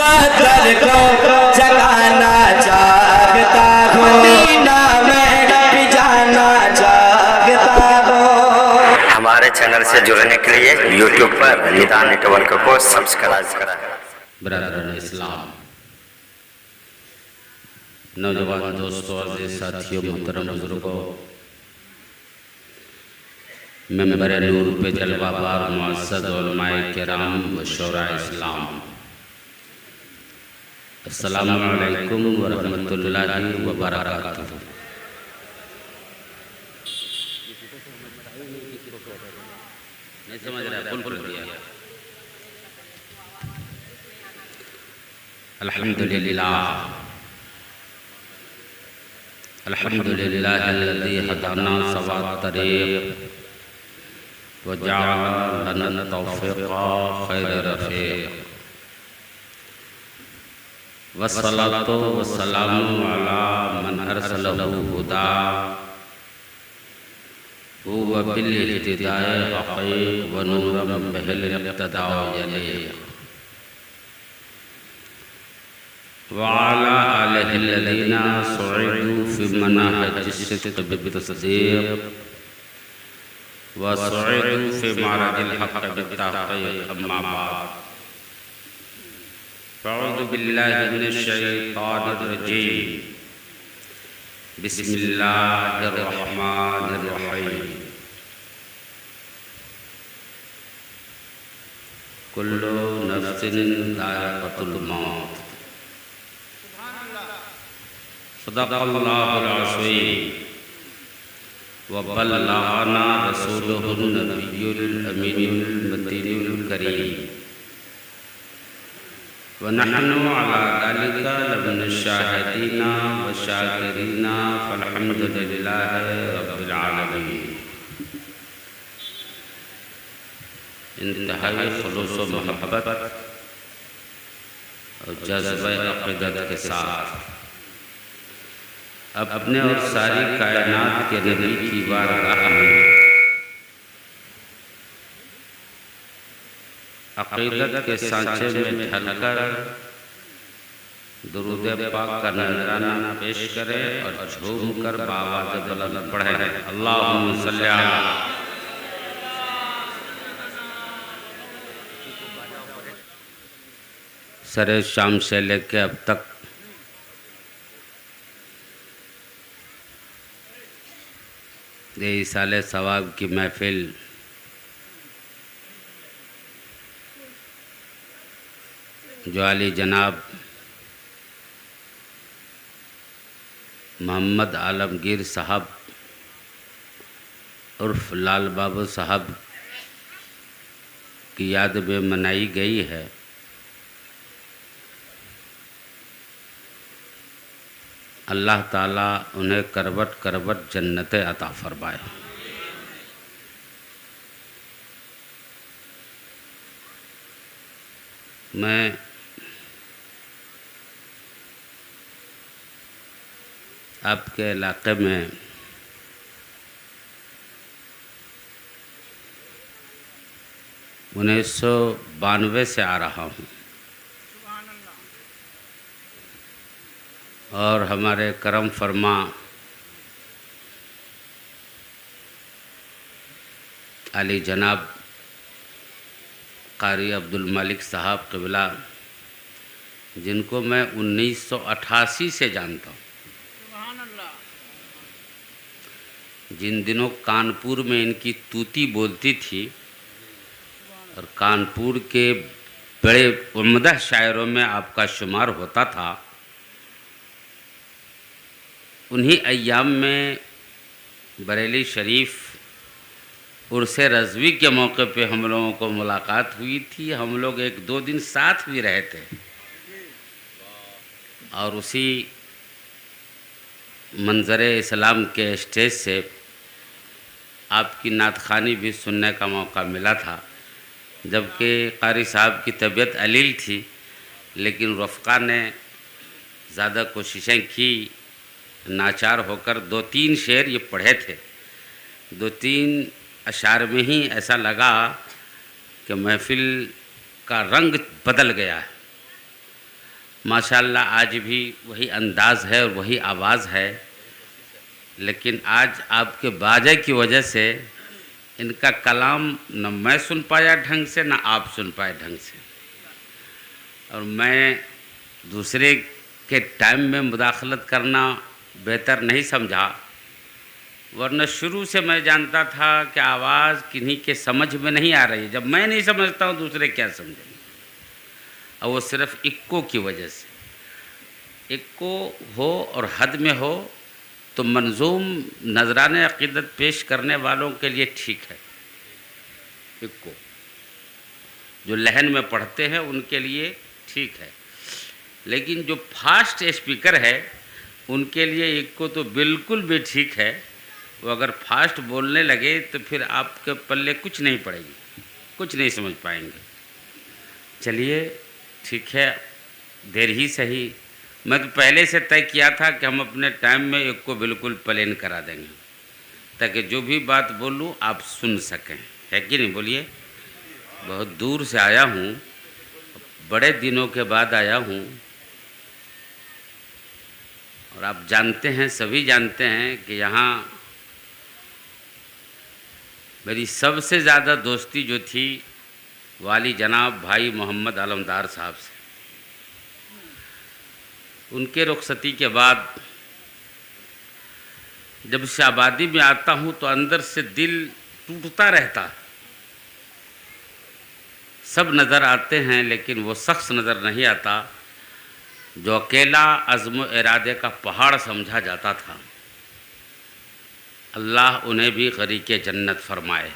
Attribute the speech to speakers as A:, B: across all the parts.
A: मुकद्दर को जगाना चाहता हूँ, मदीना में भी जाना चाहता हूँ।
B: हमारे चैनल से जुड़ने के लिए यूट्यूब पर निदान नेटवर्क को सब्सक्राइब करें।
C: ब्रदर इस्लाम, नौजवान दोस्तों, अज़ीज़ साथियों, मोहतरम बुजुर्गों, मेंबर नूर पे जलवाबार मुअज़्ज़ज़ उलमाए किराम व शुराए इस्लाम, अस्सलामु अलैकुम व रहमतुल्लाहि व बरकातुहू। नहीं समझ रहा, फुल कर दिया। अल्हम्दुलिल्लाह अल्हम्दुलिल्लाहिल्लज़ी हदाना सवात तरीक़ व जअल लना तौफ़ीक़ा खैर रफ़ीक़ वस्सलातु वस्सलामु अला मन अरसलहु हुदा हुवा बिल इह्तिदाए हक़ीक़ व नूरम बिहिल इक़्तिदाउ यलीक़ व अला आलिहिल्लज़ीना सुईदू फ़ी मनाहिजिस्सिद्क़ बित्तस्दीक़ व सुईदू फ़ी मअरजिल हक़्क़ बित्तहक़ीक़। अम्मा बाद, अऊज़ु बिल्लाहि मिनश शैतानिर रजीम। बिस्मिल्लाहिर रहमानिर रहीम। कुल्लु नफ्सिन ज़ाइक़तुल मौत। सदक़ल्लाहुल अज़ीम व बल्लगना रसूलुहुन नबियुल अमीनुल मतीनुल करीम व नहनु अला ज़ालिका लमिन शाहिदीना व शाकिरीना फल्हम्दुलिल्लाहि रब्बिल आलमीन। इंतहाई खुलूस व मोहब्बत और जज़्बे अक़ीदत के साथ अपने और सारी कायनात के नबी की बारगाह में अक़ीदत के सांचे में ढलकर दुरूद पाक का नज़राना पेश करे और झूम कर बावाज़ बुलंद पढ़े। अल्लाहुम्मा सल्लि अला। सरे शाम से लेकर अब तक ये इसाले सवाब की महफिल जो आली जनाब मोहम्मद आलमगीर साहब उर्फ लाल बाबू साहब की याद में मनाई गई है, अल्लाह ताला उन्हें करवट करवट जन्नत अता फरमाए। मैं आपके इलाके में उन्नीस सौ 92 से आ रहा हूँ और हमारे करम फरमा अली जनाब कारी अब्दुल मलिक साहब क़िबला, जिनको मैं 1988 से जानता हूँ, जिन दिनों कानपुर में इनकी तूती बोलती थी और कानपुर के बड़े उम्दा शायरों में आपका शुमार होता था, उन्हीं अय्याम में बरेली शरीफ उर्से रज़वी के मौके पे हम लोगों को मुलाकात हुई थी। हम लोग 1-2 दिन साथ भी रहे थे और उसी मंज़रे इस्लाम के स्टेज से आपकी नात ख़ानी भी सुनने का मौका मिला था, जबकि कारी साहब की तबीयत अलील थी, लेकिन रफ़क़ा ने ज़्यादा कोशिशें की, नाचार होकर 2-3 शेर ये पढ़े थे। 2-3 अशार में ही ऐसा लगा कि महफ़िल का रंग बदल गया है माशाल्लाह आज भी वही अंदाज़ है और वही आवाज़ है, लेकिन आज आपके बाजे की वजह से इनका कलाम न मैं सुन पाया ढंग से, न आप सुन पाए ढंग से। और मैं दूसरे के टाइम में मुदाखलत करना बेहतर नहीं समझा, वरना शुरू से मैं जानता था कि आवाज़ किन्हीं के समझ में नहीं आ रही। जब मैं नहीं समझता हूँ दूसरे क्या समझेंगे, और वो सिर्फ इक्को की वजह से। इक्को हो और हद में हो तो मंजूम नजरान अक़ीदत पेश करने वालों के लिए ठीक है। इक्को जो लहन में पढ़ते हैं उनके लिए ठीक है, लेकिन जो फास्ट स्पीकर है उनके लिए इक्को तो बिल्कुल भी ठीक है। वो अगर फास्ट बोलने लगे तो फिर आपके पल्ले कुछ नहीं पड़ेगी, कुछ नहीं समझ पाएंगे। चलिए ठीक है, देर ही सही। मैं तो पहले से तय किया था कि हम अपने टाइम में इक्को बिल्कुल प्लेन करा देंगे, ताकि जो भी बात बोलूँ आप सुन सकें, है कि नहीं? बोलिए। बहुत दूर से आया हूँ, बड़े दिनों के बाद आया हूँ, और आप जानते हैं, सभी जानते हैं कि यहाँ मेरी सबसे ज़्यादा दोस्ती जो थी वाली जनाब भाई मोहम्मद आलमदार साहब से। उनके रुखसती के बाद जब से आबादी में आता हूँ तो अंदर से दिल टूटता रहता। सब नज़र आते हैं लेकिन वो शख्स नज़र नहीं आता जो अकेला अज़्म इरादे का पहाड़ समझा जाता था। अल्लाह उन्हें भी ग़रीक़े जन्नत फरमाए।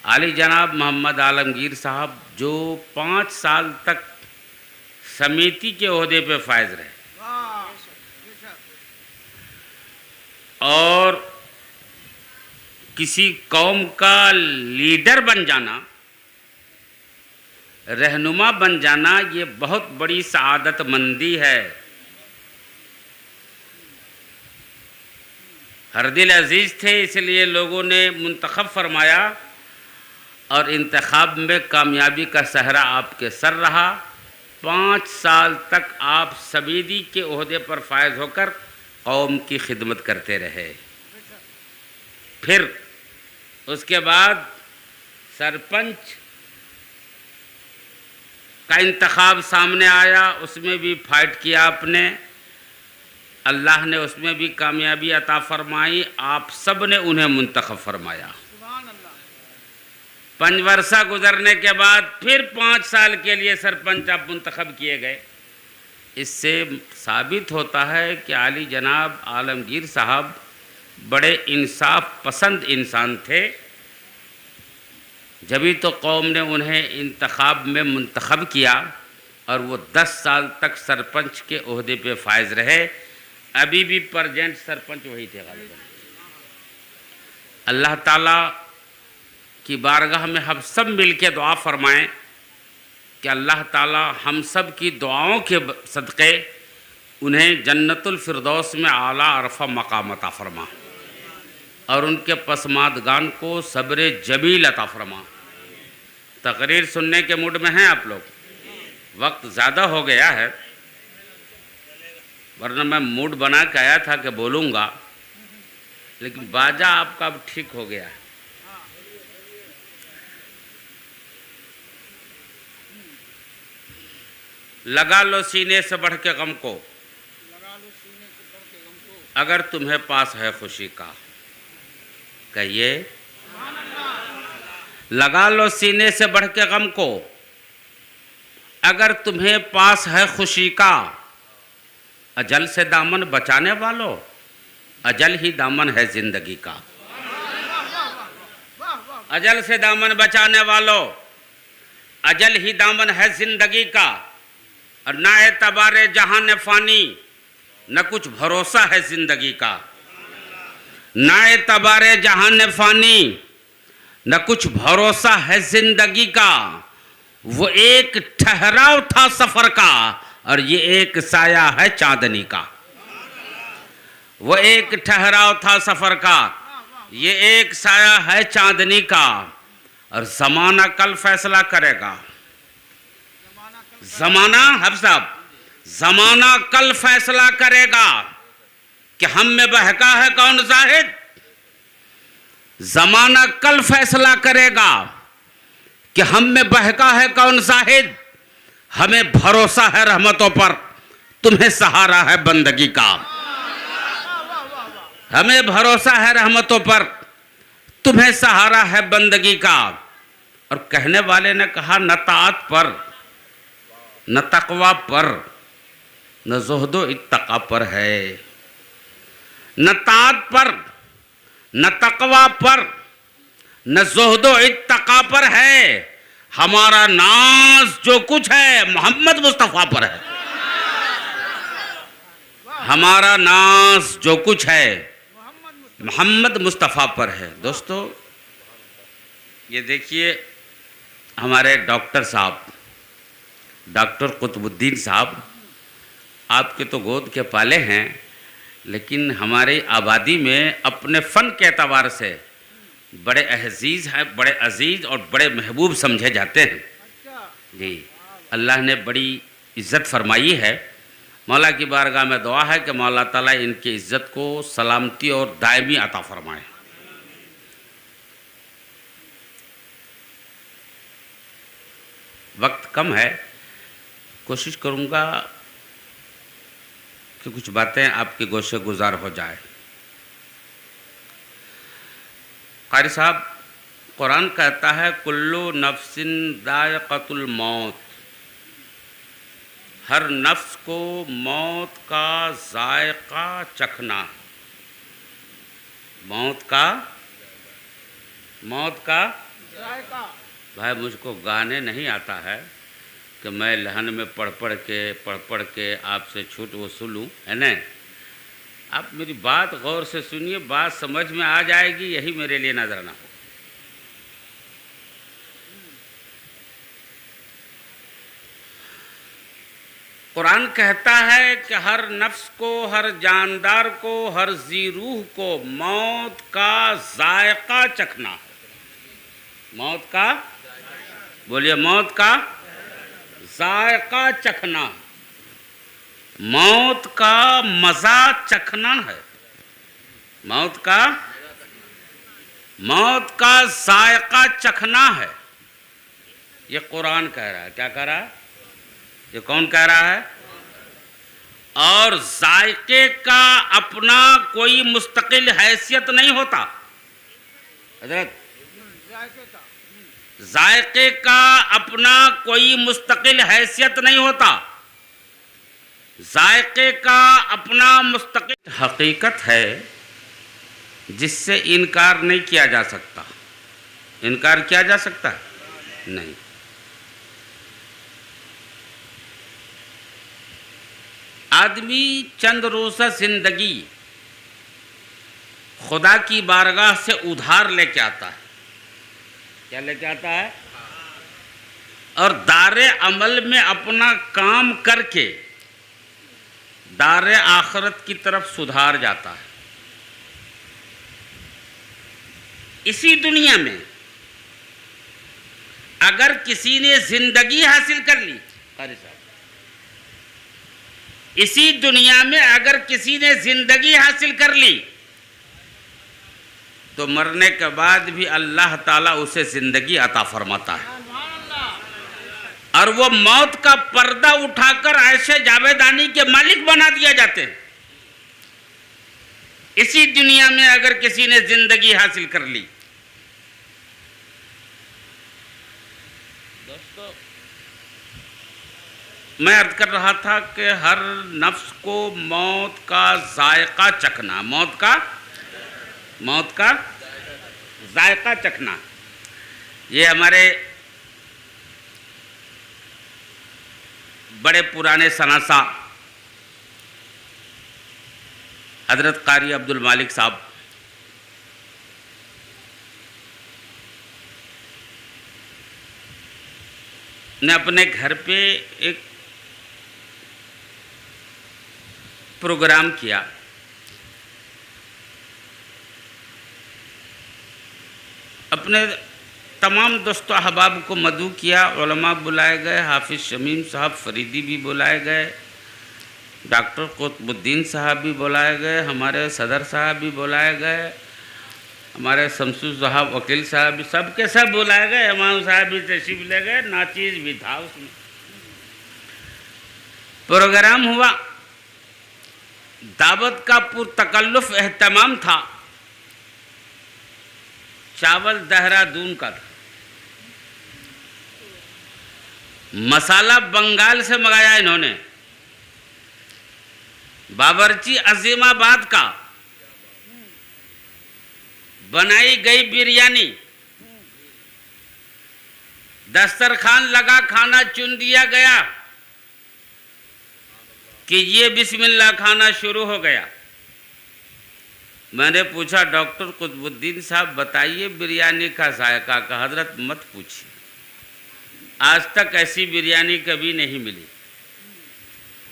C: आली जनाब मोहम्मद आलमगीर साहब जो 5 साल तक समिति के ओहदे पे फायज रहे, और किसी कौम का लीडर बन जाना, रहनुमा बन जाना, ये बहुत बड़ी सआदतमंदी है। हर दिल अजीज़ थे, इसलिए लोगों ने मुंतखब फरमाया और इंतखाब में कामयाबी का सहरा आपके सर रहा। 5 साल तक आप समीदी के ओहदे पर फायज होकर कौम की खिदमत करते रहे। फिर उसके बाद सरपंच का इंतखाब सामने आया, उसमें भी फाइट किया आपने, अल्लाह ने उसमें भी कामयाबी अता फरमाई, आप सब ने उन्हें मुंतखब फरमाया। 5 वर्षा गुजरने के बाद फिर 5 साल के लिए सरपंच आप मुंतखब किए गए। इससे साबित होता है कि आली जनाब आलमगीर साहब बड़े इंसाफ पसंद इंसान थे, जभी तो कौम ने उन्हें इंतखाब में मुंतखब किया और वो 10 साल तक सरपंच के ओहदे पे फायज रहे। अभी भी प्रेजेंट सरपंच वही थे गालिबन। अल्लाह ताला की बारगाह में हम सब मिल के दुआ फरमाएँ कि अल्लाह ताला हम सब की दुआओं के सदक़े उन्हें जन्नतुल फिरदौस में आला अरफ़ा मकाम अता फरमा और उनके पसमादगान को सब्र जमील अता फरमा। तकरीर सुनने के मूड में हैं आप लोग? वक्त ज़्यादा हो गया है, वरना मैं मूड बना के आया था कि बोलूँगा, लेकिन बाजा आपका अब ठीक हो गया है। लगा लो सीने से बढ़ के गम को, अगर तुम्हें पास है खुशी का। कहिए, लगा लो सीने से बढ़ के गम को, अगर तुम्हें पास है खुशी का। अजल से दामन बचाने वालों, अजल ही दामन है जिंदगी का। अजल से दामन बचाने वालों, अजल ही दामन है जिंदगी का। और ना एतबारे जहान फ़ानी, न कुछ भरोसा है ज़िंदगी का। ना एतबारे जहान फ़ानी, न कुछ भरोसा है ज़िंदगी का। वो एक ठहराव था सफ़र का और ये एक साया है चांदनी का। वो एक ठहराव था सफ़र का, ये एक साया है चांदनी का। और ज़माना कल फैसला करेगा, जमाना हब साहब, जमाना कल फैसला करेगा कि हम में बहका है कौन जाहिद। जमाना कल फैसला करेगा कि हम में बहका है कौन जाहिद। हमें भरोसा है रहमतों पर, तुम्हें सहारा है बंदगी का। हमें भरोसा है रहमतों पर, तुम्हें सहारा है बंदगी का। और कहने वाले ने कहा न ताअत पर, न तकवा पर, न ज़ुहदो इत्तका पर है। न ताअत पर, न तकवा पर, न ज़ुहदो इत्तका पर है। हमारा नाज जो कुछ है मोहम्मद मुस्तफ़ा पर है। हमारा नाज जो कुछ है मोहम्मद मुस्तफ़ा पर है। दोस्तों ये देखिए, हमारे डॉक्टर साहब, डॉक्टर कुतुबुद्दीन साहब, आपके तो गोद के पाले हैं, लेकिन हमारी आबादी में अपने फ़न के एतबार से बड़े अजीज़ हैं, बड़े अजीज़ और बड़े महबूब समझे जाते हैं। जी, अल्लाह ने बड़ी इज़्ज़त फरमाई है। मौला की बारगाह में दुआ है कि मौला ताला इनकी इज़्ज़त को सलामती और दायमी अता फरमाए। वक्त कम है, कोशिश करूँगा कि कुछ बातें आपके गोशे गुजार हो जाए। क़ारी साहब, कुरान कहता है कुल्लु नफ्सिन दायक़तुल मौत, हर नफ्स को मौत का जायका चखना। मौत का जायका। भाई मुझको गाने नहीं आता है कि मैं लहन में पढ़ पढ़ के आपसे छूट वसूलूँ, है ना। आप मेरी बात गौर से सुनिए, बात समझ में आ जाएगी, यही मेरे लिए नजराना हो। कुरान कहता है कि हर नफ्स को, हर जानदार को, हर जी रूह को मौत का जायका चखना है। मौत का, बोलिए, मौत का जायका चखना, मौत का मज़ा चखना है। मौत का जायका चखना है। ये कुरान कह रहा है। क्या कह रहा है? ये कौन कह रहा है? और जायके का अपना कोई मुस्तकिल हैसियत नहीं होता हजरत। जायके का अपना कोई मुस्तकिल हैसियत नहीं होता। जायके का अपना मुस्तकिल हकीकत है जिससे इनकार नहीं किया जा सकता। इनकार किया जा सकता है? नहीं। आदमी चंद रोज़ा जिंदगी खुदा की बारगाह से उधार लेके आता है। क्या लेके आता है? और दारे अमल में अपना काम करके दारे आखिरत की तरफ सुधार जाता है। इसी दुनिया में अगर किसी ने जिंदगी हासिल कर ली, क़ारी साहब, इसी दुनिया में अगर किसी ने जिंदगी हासिल कर ली तो मरने के बाद भी अल्लाह ताला उसे जिंदगी अता फरमाता है। और वो मौत का पर्दा उठाकर ऐसे जावेदानी के मालिक बना दिया जाते हैं। इसी दुनिया में अगर किसी ने जिंदगी हासिल कर ली। दोस्तों, मैं अर्ज कर रहा था कि हर नफ्स को मौत का जायका चखना, मौत का जायका चखना, ये हमारे बड़े पुराने सनासा हजरत क़ारी अब्दुल मालिक साहब ने अपने घर पे एक प्रोग्राम किया। अपने तमाम दोस्तों अहबाब को मदऊ किया, उलमा बुलाए गए, हाफिज़ शमीम साहब फरीदी भी बुलाए गए, डॉक्टर कुतुबुद्दीन साहब भी बुलाए गए, हमारे सदर साहब भी बुलाए गए, हमारे शमसुल साहब वकील साहब भी, सब के सब बुलाए गए, इमाम साहब भी तशरीफ ले गए, नाचीज़ भी था उसमें। प्रोग्राम हुआ, दावत का पुरतकल्लुफ़ एहतमाम था। चावल देहरादून का था, मसाला बंगाल से मंगाया इन्होंने, बावर्ची अजीमाबाद का, बनाई गई बिरयानी, दस्तरखान लगा, खाना चुन दिया गया कि ये बिस्मिल्लाह खाना शुरू हो गया। मैंने पूछा डॉक्टर कुतुबुद्दीन साहब बताइए बिरयानी का जायका का। हजरत मत पूछिए, आज तक ऐसी बिरयानी कभी नहीं मिली।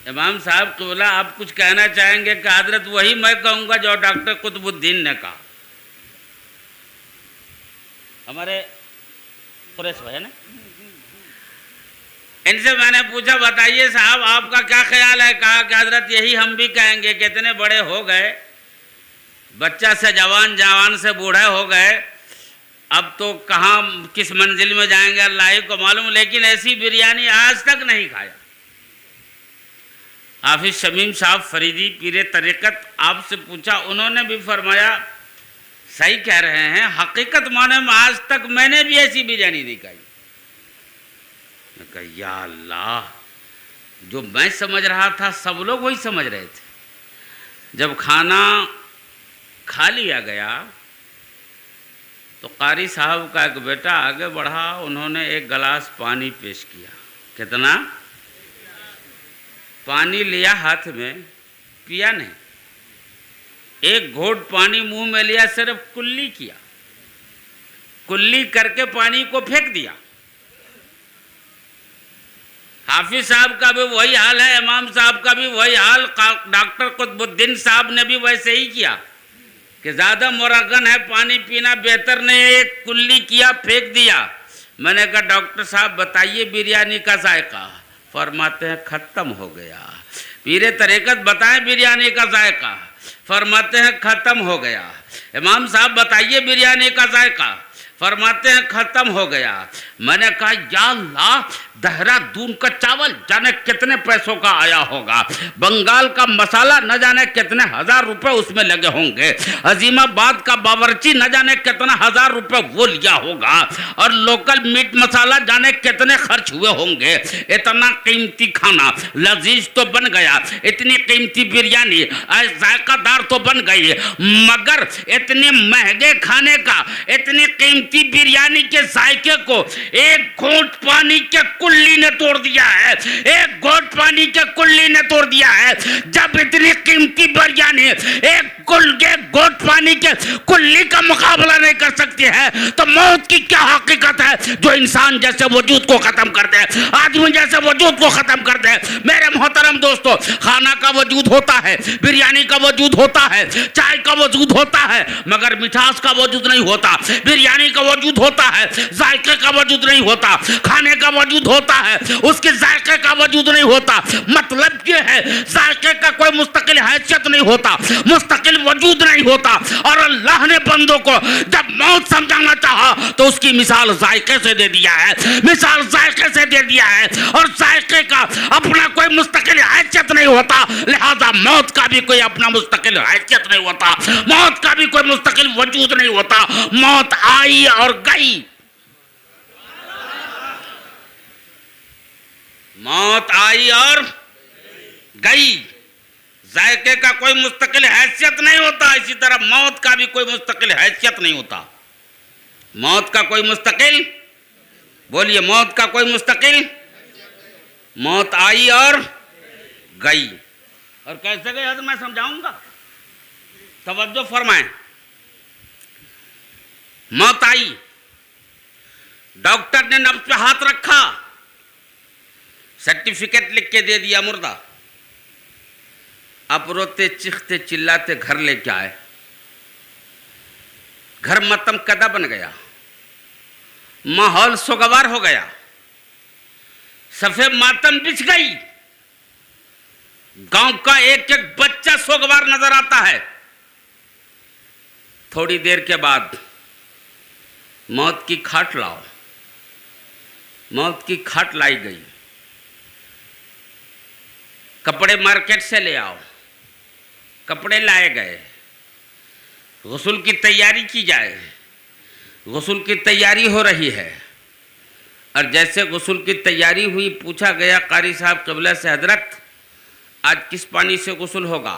C: इमाम साहब क़िबला आप कुछ कहना चाहेंगे कि हजरत वही मैं कहूँगा जो डॉक्टर कुतुबुद्दीन ने कहा। हमारे कुरैश भाई ना, इनसे मैंने पूछा बताइए साहब आपका क्या ख्याल है। कहा कि हजरत यही हम भी कहेंगे, कितने बड़े हो गए, बच्चा से जवान, जवान से बूढ़े हो गए, अब तो कहाँ किस मंजिल में जाएंगे अल्लाह ही को मालूम, लेकिन ऐसी बिरयानी आज तक नहीं खाया। हाफिज शमीम साहब फरीदी पीरे तरीक़त आपसे पूछा, उन्होंने भी फरमाया सही कह रहे हैं, हकीकत माने में आज तक मैंने भी ऐसी बिरयानी नहीं खाई। मैं कहा या अल्लाह, जो मैं समझ रहा था सब लोग वही समझ रहे थे। जब खाना खा लिया गया तो कारी साहब का एक बेटा आगे बढ़ा, उन्होंने एक गिलास पानी पेश किया। कितना पानी लिया हाथ में, पिया नहीं, एक घोट पानी मुंह में लिया, सिर्फ कुल्ली किया, कुल्ली करके पानी को फेंक दिया। हाफिज साहब का भी वही हाल है, इमाम साहब का भी वही हाल, डॉक्टर कुतुबुद्दीन साहब ने भी वैसे ही किया कि ज़्यादा मुरगन है, पानी पीना बेहतर नहीं है, एक कुल्ली किया, फेंक दिया। मैंने कहा डॉक्टर साहब बताइए बिरयानी का जायका। फरमाते हैं ख़त्म हो गया। पीरे तरीक़त बताएं बिरयानी का जायका। फरमाते हैं ख़त्म हो गया। इमाम साहब बताइए बिरयानी का जायका। फरमाते हैं ख़त्म हो गया। मैंने कहा या अल्लाह, देहरादून का चावल जाने कितने पैसों का आया होगा, बंगाल का मसाला न जाने कितने हजार रुपए उसमें लगे होंगे, अजीमाबाद का बावर्ची न जाने कितना हजार रुपए वो लिया होगा, और लोकल मीट मसाला जाने कितने खर्च हुए होंगे। इतना कीमती खाना लजीज तो बन गया, इतनी कीमती बिरयानी जायकादार तो बन गई, मगर इतने महंगे खाने का, इतनी कीमती बिरयानी के जायके को एक घोंट पानी के कुल्ली ने तोड़ दिया है। एक घोंट पानी के कुल्ली ने तोड़ दिया है। जब इतनी कीमती बिरयानी एक घोंट पानी के कुल्ली का मुकाबला नहीं कर सकती है, तो मौत की क्या हकीकत है जो इंसान जैसे वजूद को खत्म कर दे, आदमी जैसे वजूद को खत्म कर दे। मेरे मोहतरम दोस्तों, खाना का वजूद होता है, बिरयानी का वजूद होता है, चाय का वजूद होता है, मगर मिठास का वजूद नहीं होता। बिरयानी का वजूद होता है, जायके का वजूद नहीं होता। खाने का वजूद होता है, उसके जायके का वजूद नहीं होता। मतलब ये है जायके का कोई मुस्तकिल हैसियत नहीं होता, मुस्तकिल वजूद नहीं होता। और अल्लाह ने बंदों को जब मौत समझाना चाहा तो उसकी मिसाल जायके से दे दिया है, मिसाल जायके से दे दिया है। और जायके का अपना कोई मुस्तकिल हैसियत नहीं होता, लिहाजा मौत का भी कोई अपना मुस्तकिल हैसियत नहीं होता, मौत का भी कोई मुस्तकिल वजूद नहीं होता। मौत आई और गई, मौत आई और गई। जायके का कोई मुस्तकिल हैसियत नहीं होता, इसी तरह मौत का भी कोई मुस्तकिल हैसियत नहीं होता। मौत का कोई मुस्तकिल, बोलिए मौत का कोई मुस्तकिल, मौत आई और गई। और कैसे गई मैं समझाऊंगा, तवज्जो फरमाएं। मौत आई, डॉक्टर ने नब्ज पे हाथ रखा, सर्टिफिकेट लिख के दे दिया मुर्दा। आप रोते चीखते चिल्लाते घर लेके आए, घर मतम कदा बन गया। माहौल सोगवार हो गया, सफेद मातम बिछ गई। गांव का एक एक बच्चा सोगवार नजर आता है। थोड़ी देर के बाद मौत की खाट लाओ, मौत की खाट लाई गई। कपड़े मार्केट से ले आओ, कपड़े लाए गए। गुस्ल की तैयारी की जाए, गुस्ल की तैयारी हो रही है। और जैसे गुस्ल की तैयारी हुई, पूछा गया कारी साहब क़िबला से, हजरत आज किस पानी से गुस्ल होगा?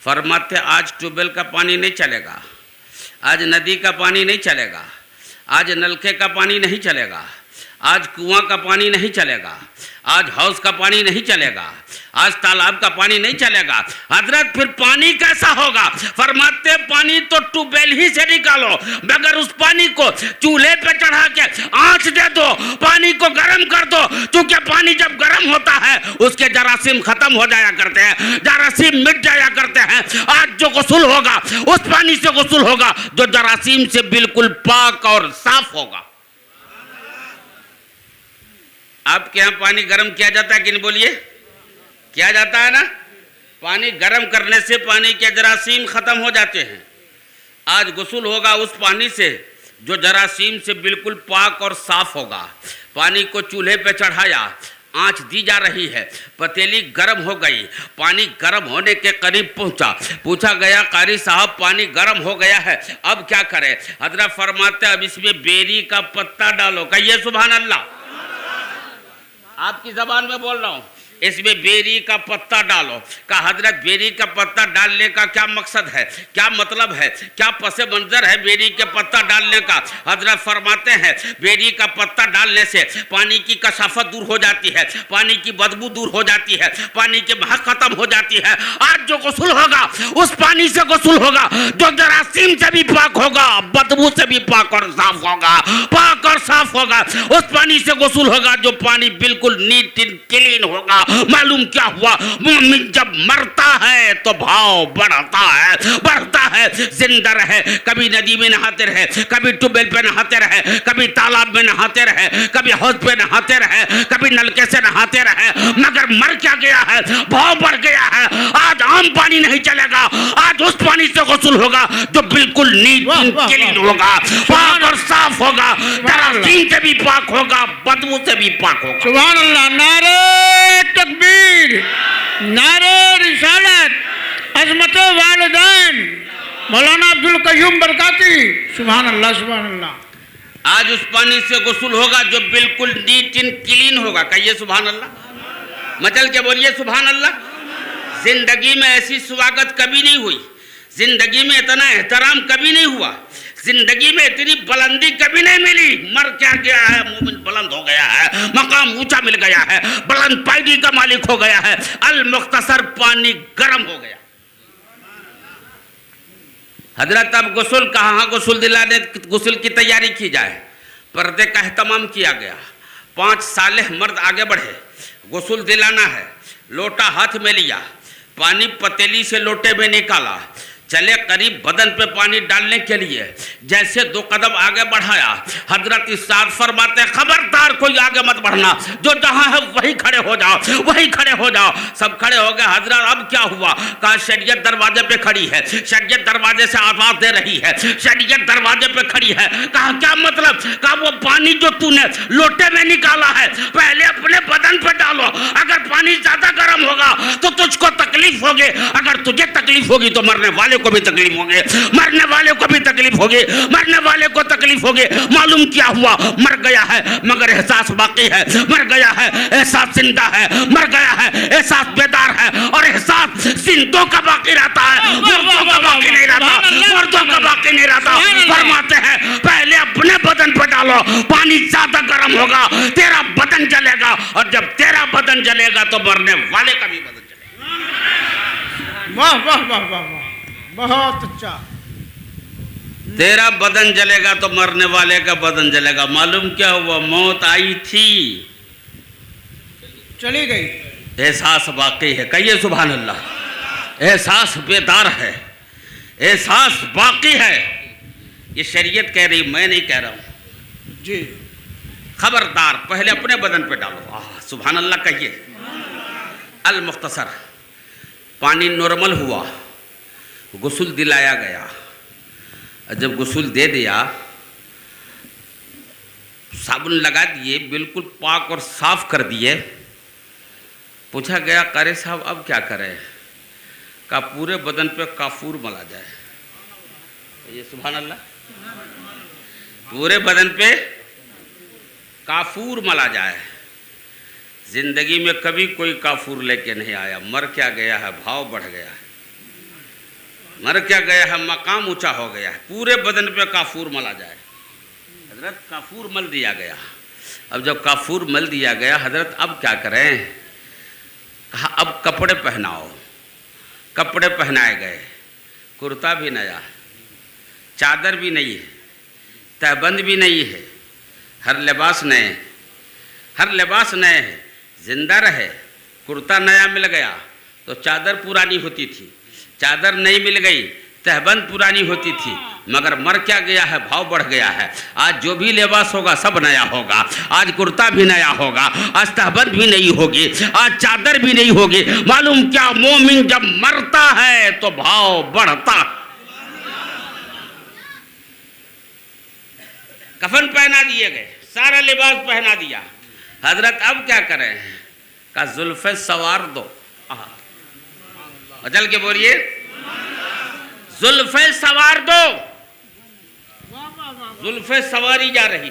C: फरमाते आज ट्यूबवेल का पानी नहीं चलेगा, आज नदी का पानी नहीं चलेगा, आज नलके का पानी नहीं चलेगा, आज कुआं का पानी नहीं चलेगा, आज हौज का पानी नहीं चलेगा, आज तालाब का पानी नहीं चलेगा। हजरत फिर पानी कैसा होगा? फरमाते पानी तो ट्यूबवेल ही से निकालो, मगर उस पानी को चूल्हे पे चढ़ा के आंच दे दो, पानी को गर्म कर दो, क्योंकि पानी जब गर्म होता है उसके जरासीम खत्म हो जाया करते हैं, जरासीम मिट जाया करते हैं। आज जो गुस्ल होगा उस पानी से गुस्ल होगा जो जरासीम से बिल्कुल पाक और साफ होगा। आपके यहाँ पानी गर्म किया जाता है कि नहीं? बोलिए, किया जाता है ना? पानी गर्म करने से पानी के जरासीम खत्म हो जाते हैं। आज गुस्ल होगा उस पानी से जो जरासीम से बिल्कुल पाक और साफ होगा। पानी को चूल्हे पे चढ़ाया, आंच दी जा रही है, पतीली गर्म हो गई, पानी गर्म होने के करीब पहुंचा। पूछा गया कारी साहब पानी गर्म हो गया है, अब क्या करें? हजरत फरमाते अब इसमें बेरी का पत्ता डालो। कहिए सुभान अल्लाह। आपकी जबान में बोल रहा हूं, इसमें बेरी का पत्ता डालो। का हजरत बेरी का पत्ता डालने का क्या मकसद है, क्या मतलब है, क्या पसे मंजर है बेरी के पत्ता डालने का? हजरत फरमाते हैं बेरी का पत्ता डालने से पानी की कसाफत दूर हो जाती है, पानी की बदबू दूर हो जाती है, पानी की महक खत्म हो जाती है। आज जो गुस्ल होगा उस पानी से गुस्ल होगा जो जरासीम से भी पाक होगा, बदबू से भी पाक और साफ होगा, पाक और साफ होगा। उस पानी से गुस्ल होगा जो पानी बिल्कुल नीट एंड क्लीन होगा। मालूम क्या हुआ? मोमिन जब मरता है तो भाव बढ़ता है, बढ़ता है। जिंदा रहे कभी नदी में नहाते रहे, कभी ट्यूबवेल पे नहाते रहे, कभी तालाब में नहाते रहे, कभी हौज पे नहाते रहे, कभी नलके से नहाते रहे, मगर मर क्या गया है? भाव बढ़ गया है। आज आम पानी नहीं चलेगा, आज उस पानी से गुस्ल होगा जो बिल्कुल नीट एंड क्लीन होगा, पाक और साफ होगा, जरासीम से भी पाक होगा, बदबू से भी पाक होगा।
D: सुभान अल्लाह। नारे तकबीर, नारे रिसालत, अज़मत वालिदैन, मौलाना अब्दुल कय्यूम बरकाती। सुभान अल्लाह, सुभान अल्लाह।
C: आज उस पानी से गुस्ल होगा जो बिल्कुल नीट एंड क्लीन होगा। कहिए सुभान अल्लाह, मचल के बोलिए सुभान अल्लाह। जिंदगी में ऐसी स्वागत कभी नहीं हुई, जिंदगी में इतना एहतराम कभी नहीं हुआ, जिंदगी में इतनी बुलंदी कभी नहीं मिली। मर क्या गया है? मोमिन बुलंद हो गया है, मकाम ऊंचा मिल गया है, बुलंद पैदी का मालिक हो गया है। अल मुख्तसर पानी गर्म हो गया। हजरत अब गुस्ल कहाँ? गुस्ल दिलाने, गुस्ल की तैयारी की जाए। पर्दे का एहतमाम किया गया। 5 सालेह मर्द आगे बढ़े, गुस्ल दिलाना है। लोटा हाथ में लिया, पानी पतीली से लोटे में निकाला, चले करीब बदन पे पानी डालने के लिए। जैसे 2 कदम आगे बढ़ाया, हजरत इरशाद फरमाते खबरदार कोई आगे मत बढ़ना, जो जहां है वही खड़े हो जाओ, वही खड़े हो जाओ। सब खड़े हो गए। हजरत अब क्या हुआ? कहा शरीयत दरवाजे पे खड़ी है, शरीयत दरवाजे से आवाज दे रही है, शरीयत दरवाजे पे खड़ी है। कहा क्या मतलब? कहा वो पानी जो तूने लोटे में निकाला है पहले अपने बदन पे डालो, अगर पानी ज्यादा गर्म होगा तो तुझको तकलीफ होगी, अगर तुझे तकलीफ होगी तो मरने वाले को भी तकलीफ होगी, मरने वाले को भी तकलीफ होगी, मरने वाले को तकलीफ होगी। मालूम क्या हुआ? मर गया है मगर एहसास बाकी है, मर गया है एहसास जिंदा है, मर गया है एहसास बेदार है, और एहसास जिंदों का बाकी रहता है, मुर्दों का बाकी नहीं रहता, मुर्दों का बाकी नहीं रहता। फरमाते हैं पहले अपने बदन पर डालो, पानी ज्यादा गर्म होगा, तेरा बदन जलेगा, और जब तेरा बदन जलेगा तो मरने वाले का भी बदन जलेगा।
D: वाह वाह वाह वाह वाह, बहुत अच्छा।
C: तेरा बदन जलेगा तो मरने वाले का बदन जलेगा। मालूम क्या हुआ? मौत आई थी,
D: चली गई,
C: एहसास बाकी है। कहिए सुभान अल्लाह। एहसास बेदार है, एहसास बाकी है। ये शरीयत कह रही, मैं नहीं कह रहा हूं।
D: जी।
C: खबरदार पहले अपने बदन पे डालो। सुभान अल्लाह कहिए। अल मुख्तसर, पानी नॉर्मल हुआ, गुस्ल दिलाया गया। जब गुस्ल दे दिया, साबुन लगा दिए, बिल्कुल पाक और साफ कर दिए। पूछा गया कारी साहब अब क्या करें? का पूरे बदन पे काफूर मला जाए। ये सुभान अल्लाह, पूरे बदन पे काफूर मला जाए। जिंदगी में कभी कोई काफूर लेके नहीं आया। मर क्या गया है, भाव बढ़ गया है। मर क्या गया है, मकाम ऊंचा हो गया है। पूरे बदन पे काफूर मला जाए। हजरत काफूर मल दिया गया। अब जब काफूर मल दिया गया, हजरत अब क्या करें? कहा अब कपड़े पहनाओ। कपड़े पहनाए गए। कुर्ता भी नया, चादर भी नहीं है, तहबंद भी नहीं है, हर लिबास नए, हर लिबास नए है। जिंदा रहे। कुर्ता नया मिल गया तो चादर पुरानी होती थी, चादर नई मिल गई, तहबंद पुरानी होती थी। मगर मर क्या गया है, भाव बढ़ गया है। आज जो भी लिबास होगा सब नया होगा। आज कुर्ता भी नया होगा, आज तहबंद भी नहीं होगी, आज चादर भी नहीं होगी। मालूम क्या, मोमिन जब मरता है तो भाव बढ़ता। कफन पहना दिए गए, सारा लिबास पहना दिया। हजरत अब क्या करें? का जुल्फे सवार दो। अचल के बोलिए, जुल्फे सवार दो। जुल्फे सवारी जा रही।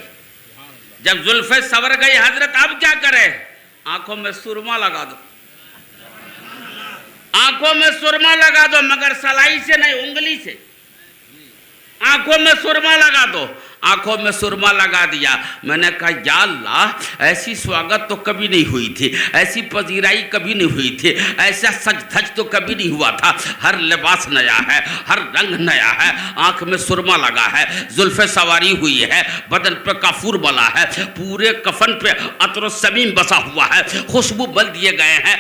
C: जब जुल्फे सवर गई, हजरत अब क्या करें? आंखों में सुरमा लगा दो। आंखों में सुरमा लगा दो, मगर सलाई से नहीं, उंगली से। आंखों में सुरमा लगा दो। आंखों में सुरमा लगा दिया। मैंने कहा या अल्लाह, ऐसी स्वागत तो कभी नहीं हुई थी, ऐसी पजीराई कभी नहीं हुई थी, ऐसा सज धज तो कभी नहीं हुआ था। हर लिबास नया है, हर रंग नया है। आंख में सुरमा लगा है, जुल्फे सवारी हुई है, बदन पे काफूर बला है, पूरे कफन पे अतर समीम बसा हुआ है, खुशबू बल दिए गए हैं।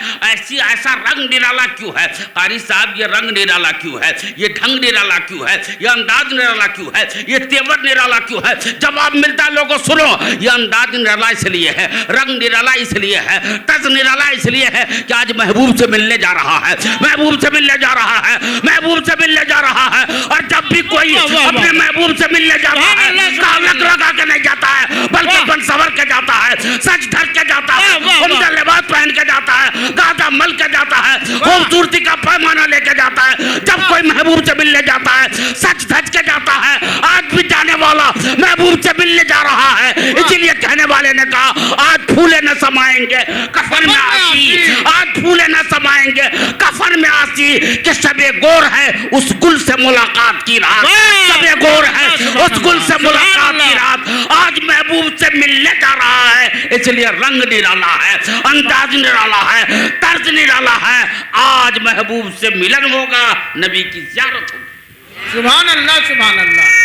C: ऐसा रंग निराला क्यों है? कारी साहब ये रंग निराला क्यों है? ये ढंग निराला क्यों है? ये अंदाज निराला क्यों है? ये तेवर निराला क्यों है? जवाब मिलता है लोगों, सुनो। ये अंदाज निराला इसलिए है, रंग निराला इसलिए है, तज निराला इसलिए है कि आज महबूब से मिलने जा रहा है, महबूब से मिलने जा रहा है, महबूब से मिलने जा रहा है। और जब भी कोई अपने महबूब से मिलने जाता है, कालक लगा के नहीं जाता है, बल्कि बन सवर के जाता है, सच धर के जाता है, उनका लिबास पहन के जाता है, गादा मल के जाता है, खूबसूरती का पैमाना लेके जाता है। जब कोई महबूब से मिलने जाता है, सच धज के जाता है। आज भी जाने वाला महबूब से मिलने जा रहा है, इसलिए कहने वाले ने कहा आज फूले न समाएंगे कफन में आसी, आज फूले न समाएंगे कफन में आसी, कि सबे गोर है उस गुल से मुलाकात की रात, सबे गोर है उस गुल से मुलाकात की रात। आज महबूब से मिलने जा रहा है, इसलिए रंग निराला है, अंदाज निराला है, तर्ज निराला है। आज महबूब से मिलन होगा, नबी की ज़ियारत होगी।
D: सुभान अल्लाह, सुभान अल्लाह।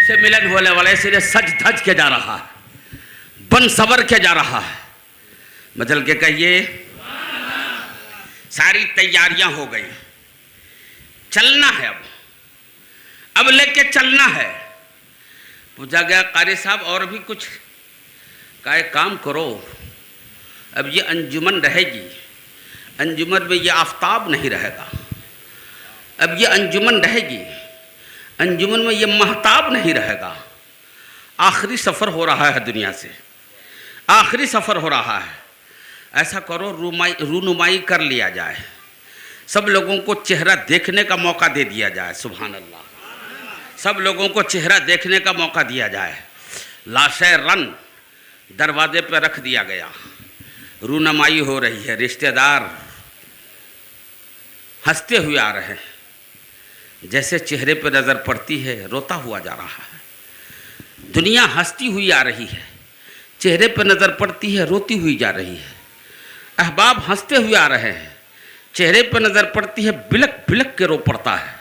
C: से मिलन होने वाले, इसलिए सज धज के जा रहा है, बन सवर के जा रहा है। बदल के कहिए, सारी तैयारियां हो गई, चलना है। अब लेके चलना है। पूछा गया कारी साहब और भी कुछ? का एक काम करो, अब ये अंजुमन रहेगी, अंजुमन में ये आफताब नहीं रहेगा। अब ये अंजुमन रहेगी, अंजुमन में ये महताब नहीं रहेगा। आखिरी सफ़र हो रहा है दुनिया से, आखिरी सफ़र हो रहा है। ऐसा करो, रूनुमाई कर लिया जाए, सब लोगों को चेहरा देखने का मौका दे दिया जाए। सुभान अल्लाह, सब लोगों को चेहरा देखने का मौका दिया जाए। लाशे रन दरवाजे पर रख दिया गया, रूनुमाई हो रही है, रिश्तेदार हंसते हुए आ रहे हैं, जैसे चेहरे पर नज़र पड़ती है रोता हुआ जा रहा है। दुनिया हंसती हुई आ रही है, चेहरे पर नज़र पड़ती है रोती हुई जा रही है। अहबाब हंसते हुए आ रहे हैं, चेहरे पर नज़र पड़ती है बिलक बिलक के रो पड़ता है।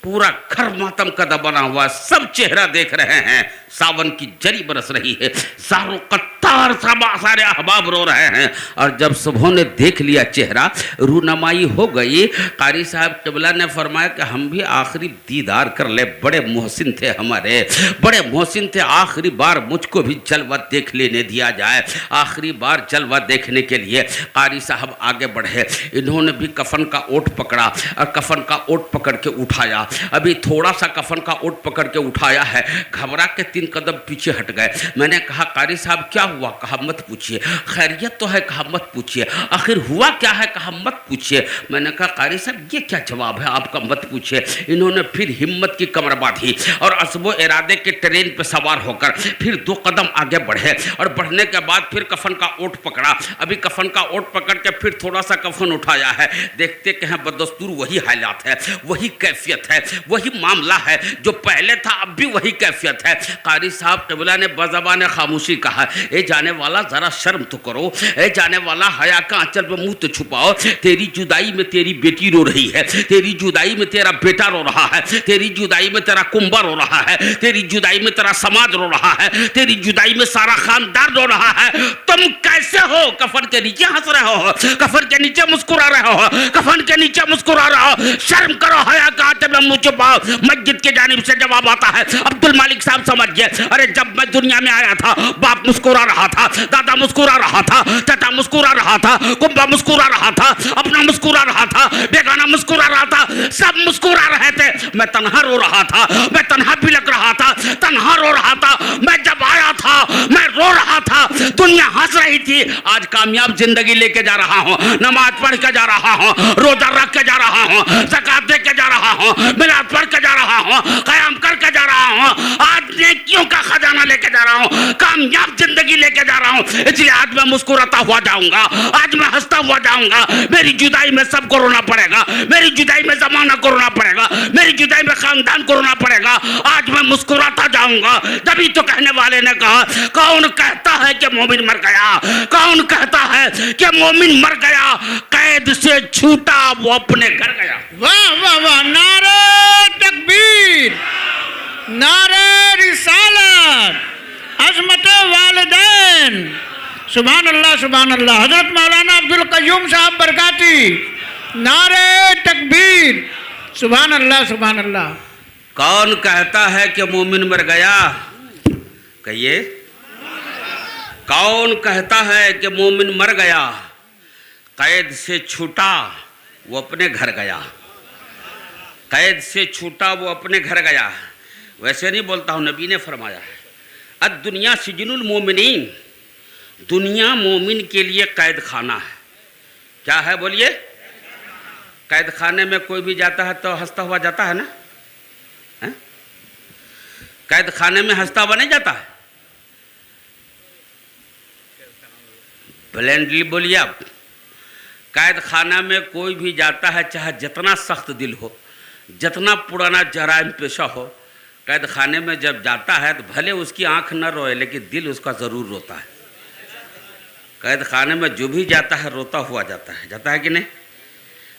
C: पूरा घर मातम का बना हुआ, सब चेहरा देख रहे हैं, सावन की जरी बरस रही है, ज़ारो कत सत्तर सारे अहबाब रो रहे हैं। और जब सबों ने देख लिया चेहरा, रूनमाई हो गई। कारी साहब क़िबला ने फरमाया कि हम भी आखिरी दीदार कर ले, बड़े मोहसिन थे हमारे, बड़े मोहसिन थे, आखिरी बार मुझको भी जलवा देख लेने दिया जाए। आखिरी बार जलवा देखने के लिए कारी साहब आगे बढ़े। इन्होंने भी कफन का ओट पकड़ा और कफन का ओट पकड़ के उठाया। अभी थोड़ा सा कफन का ओट पकड़ के उठाया है, घबरा के 3 कदम पीछे हट गए। मैंने कहा कारी साहब क्या हुआ? कहा मत पूछिए। खैरियत तो है? कहा मत पूछिए। आखिर हुआ क्या है? कहा मत पूछिए। मैंने कहा कारी साहब ये क्या जवाब है आपका, मत पूछिए। इन्होंने फिर हिम्मत की कमर बांधी और अज़्म इरादे के ट्रेन पर सवार होकर फिर 2 कदम आगे बढ़े और बढ़ने के बाद फिर कफन का ओट पकड़ा। अभी कफन का ओट पकड़ के फिर थोड़ा सा कफन उठाया है। देखते कि हैं बदस्तूर वही हालात है, वही कैफियत है, वही मामला है जो पहले था, अब भी वही कैफियत है। कारी साहब क़िबला ने बज़बान खामोशी कहा, ए जाने वाला ज़रा शर्म तो करो, ए जाने वाला हया का आंचल में मुंह तो छुपाओ। तेरी जुदाई में तेरी बेटी रो रही है, तेरी जुदाई में तेरा बेटा रो रहा है, तेरी जुदाई में तेरा कुंबा रो रहा है, तेरी जुदाई में तेरा समाज रो रहा है, तेरी जुदाई में सारा खानदान रो रहा है। तुम कैसे हो? कफन के नीचे हंस रहे हो, कफन के नीचे मुस्कुरा रहे हो, कफन के नीचे मुस्कुरा रहे हो। शर्म करो, हया का आंचल में मुंह छुपाओ। मस्जिद की जानिब से जवाब आता है, अब्दुल मालिक साहब समझ गए। अरे जब मैं दुनिया में आया था, बाप मुस्कुरा रहा था, दादा मुस्कुरा रहा था, चाचा मुस्कुरा रहा था, कुंबा मुस्कुरा रहा था, अपना मुस्कुरा रहा था, बेगाना मुस्कुरा रहा था, सब मुस्कुरा रहे थे। मैं तन्हा रो रहा था, मैं तन्हा बिलक रहा था, तन्हा रो रहा था। मैं जब आया था मैं रो रहा था, दुनिया हंस रही थी। आज कामयाब जिंदगी लेके जा रहा हूँ, नमाज पढ़ के जा रहा हूँ, रोजा रख के जा रहा हूँ, ज़कात दे के जा रहा हूँ, मिलाद पढ़ के जा रहा हूँ, क़याम करके जा रहा हूँ। आज नेकियों का खजाना लेके जा रहा हूँ, कामयाब जिंदगी लेके जा रहा हूँ। इसलिए आज मैं मुस्कुराता हुआ जाऊंगा, आज मैं हंसता हुआ जाऊंगा। मेरी जुदाई में सबको रोना पड़ेगा, मेरी जुदाई में जमाना को रोना पड़ेगा, मेरी जुदाई में खानदान को रोना पड़ेगा। आज मैं मुस्कुराता जाऊंगा। तभी तो कहने वाले ने कहा, कौन कहता है कि मोमिन मर गया? कौन कहता है कि मोमिन मर गया? कैद से छूटा वो अपने घर गया।
D: वाह वाह वाह, नारे तकबीर, नारे रिसालत, अज़मत वालिदैन, सुभान अल्लाह सुभान अल्लाह। हजरत मौलाना अब्दुल कय्यूम साहब बरकाती, नारे तकबीर, सुभान अल्लाह सुभान अल्लाह।
C: कौन कहता है कि मोमिन मर गया? कहिए, कौन कहता है कि मोमिन मर गया? कैद से छूटा वो अपने घर गया, कैद से छूटा वो अपने घर गया। वैसे नहीं बोलता हूँ, नबी ने फरमाया है, अद दुनिया सिजनुल मोमिनीन, दुनिया मोमिन के लिए कैद खाना है। क्या है बोलिए? कैद खाने में कोई भी जाता है तो हंसता हुआ जाता है ना? है? कैद खाने में हंसता हुआ नहीं जाता है? ब्लेंडली बोलिए आप। कैद खाना में कोई भी जाता है, चाहे जितना सख्त दिल हो, जितना पुराना जराइम पेशा हो, कैद खाने में जब जाता है तो भले उसकी आंख न रोए लेकिन दिल उसका ज़रूर रोता है। कैद खाने में जो भी जाता है रोता हुआ जाता है कि नहीं?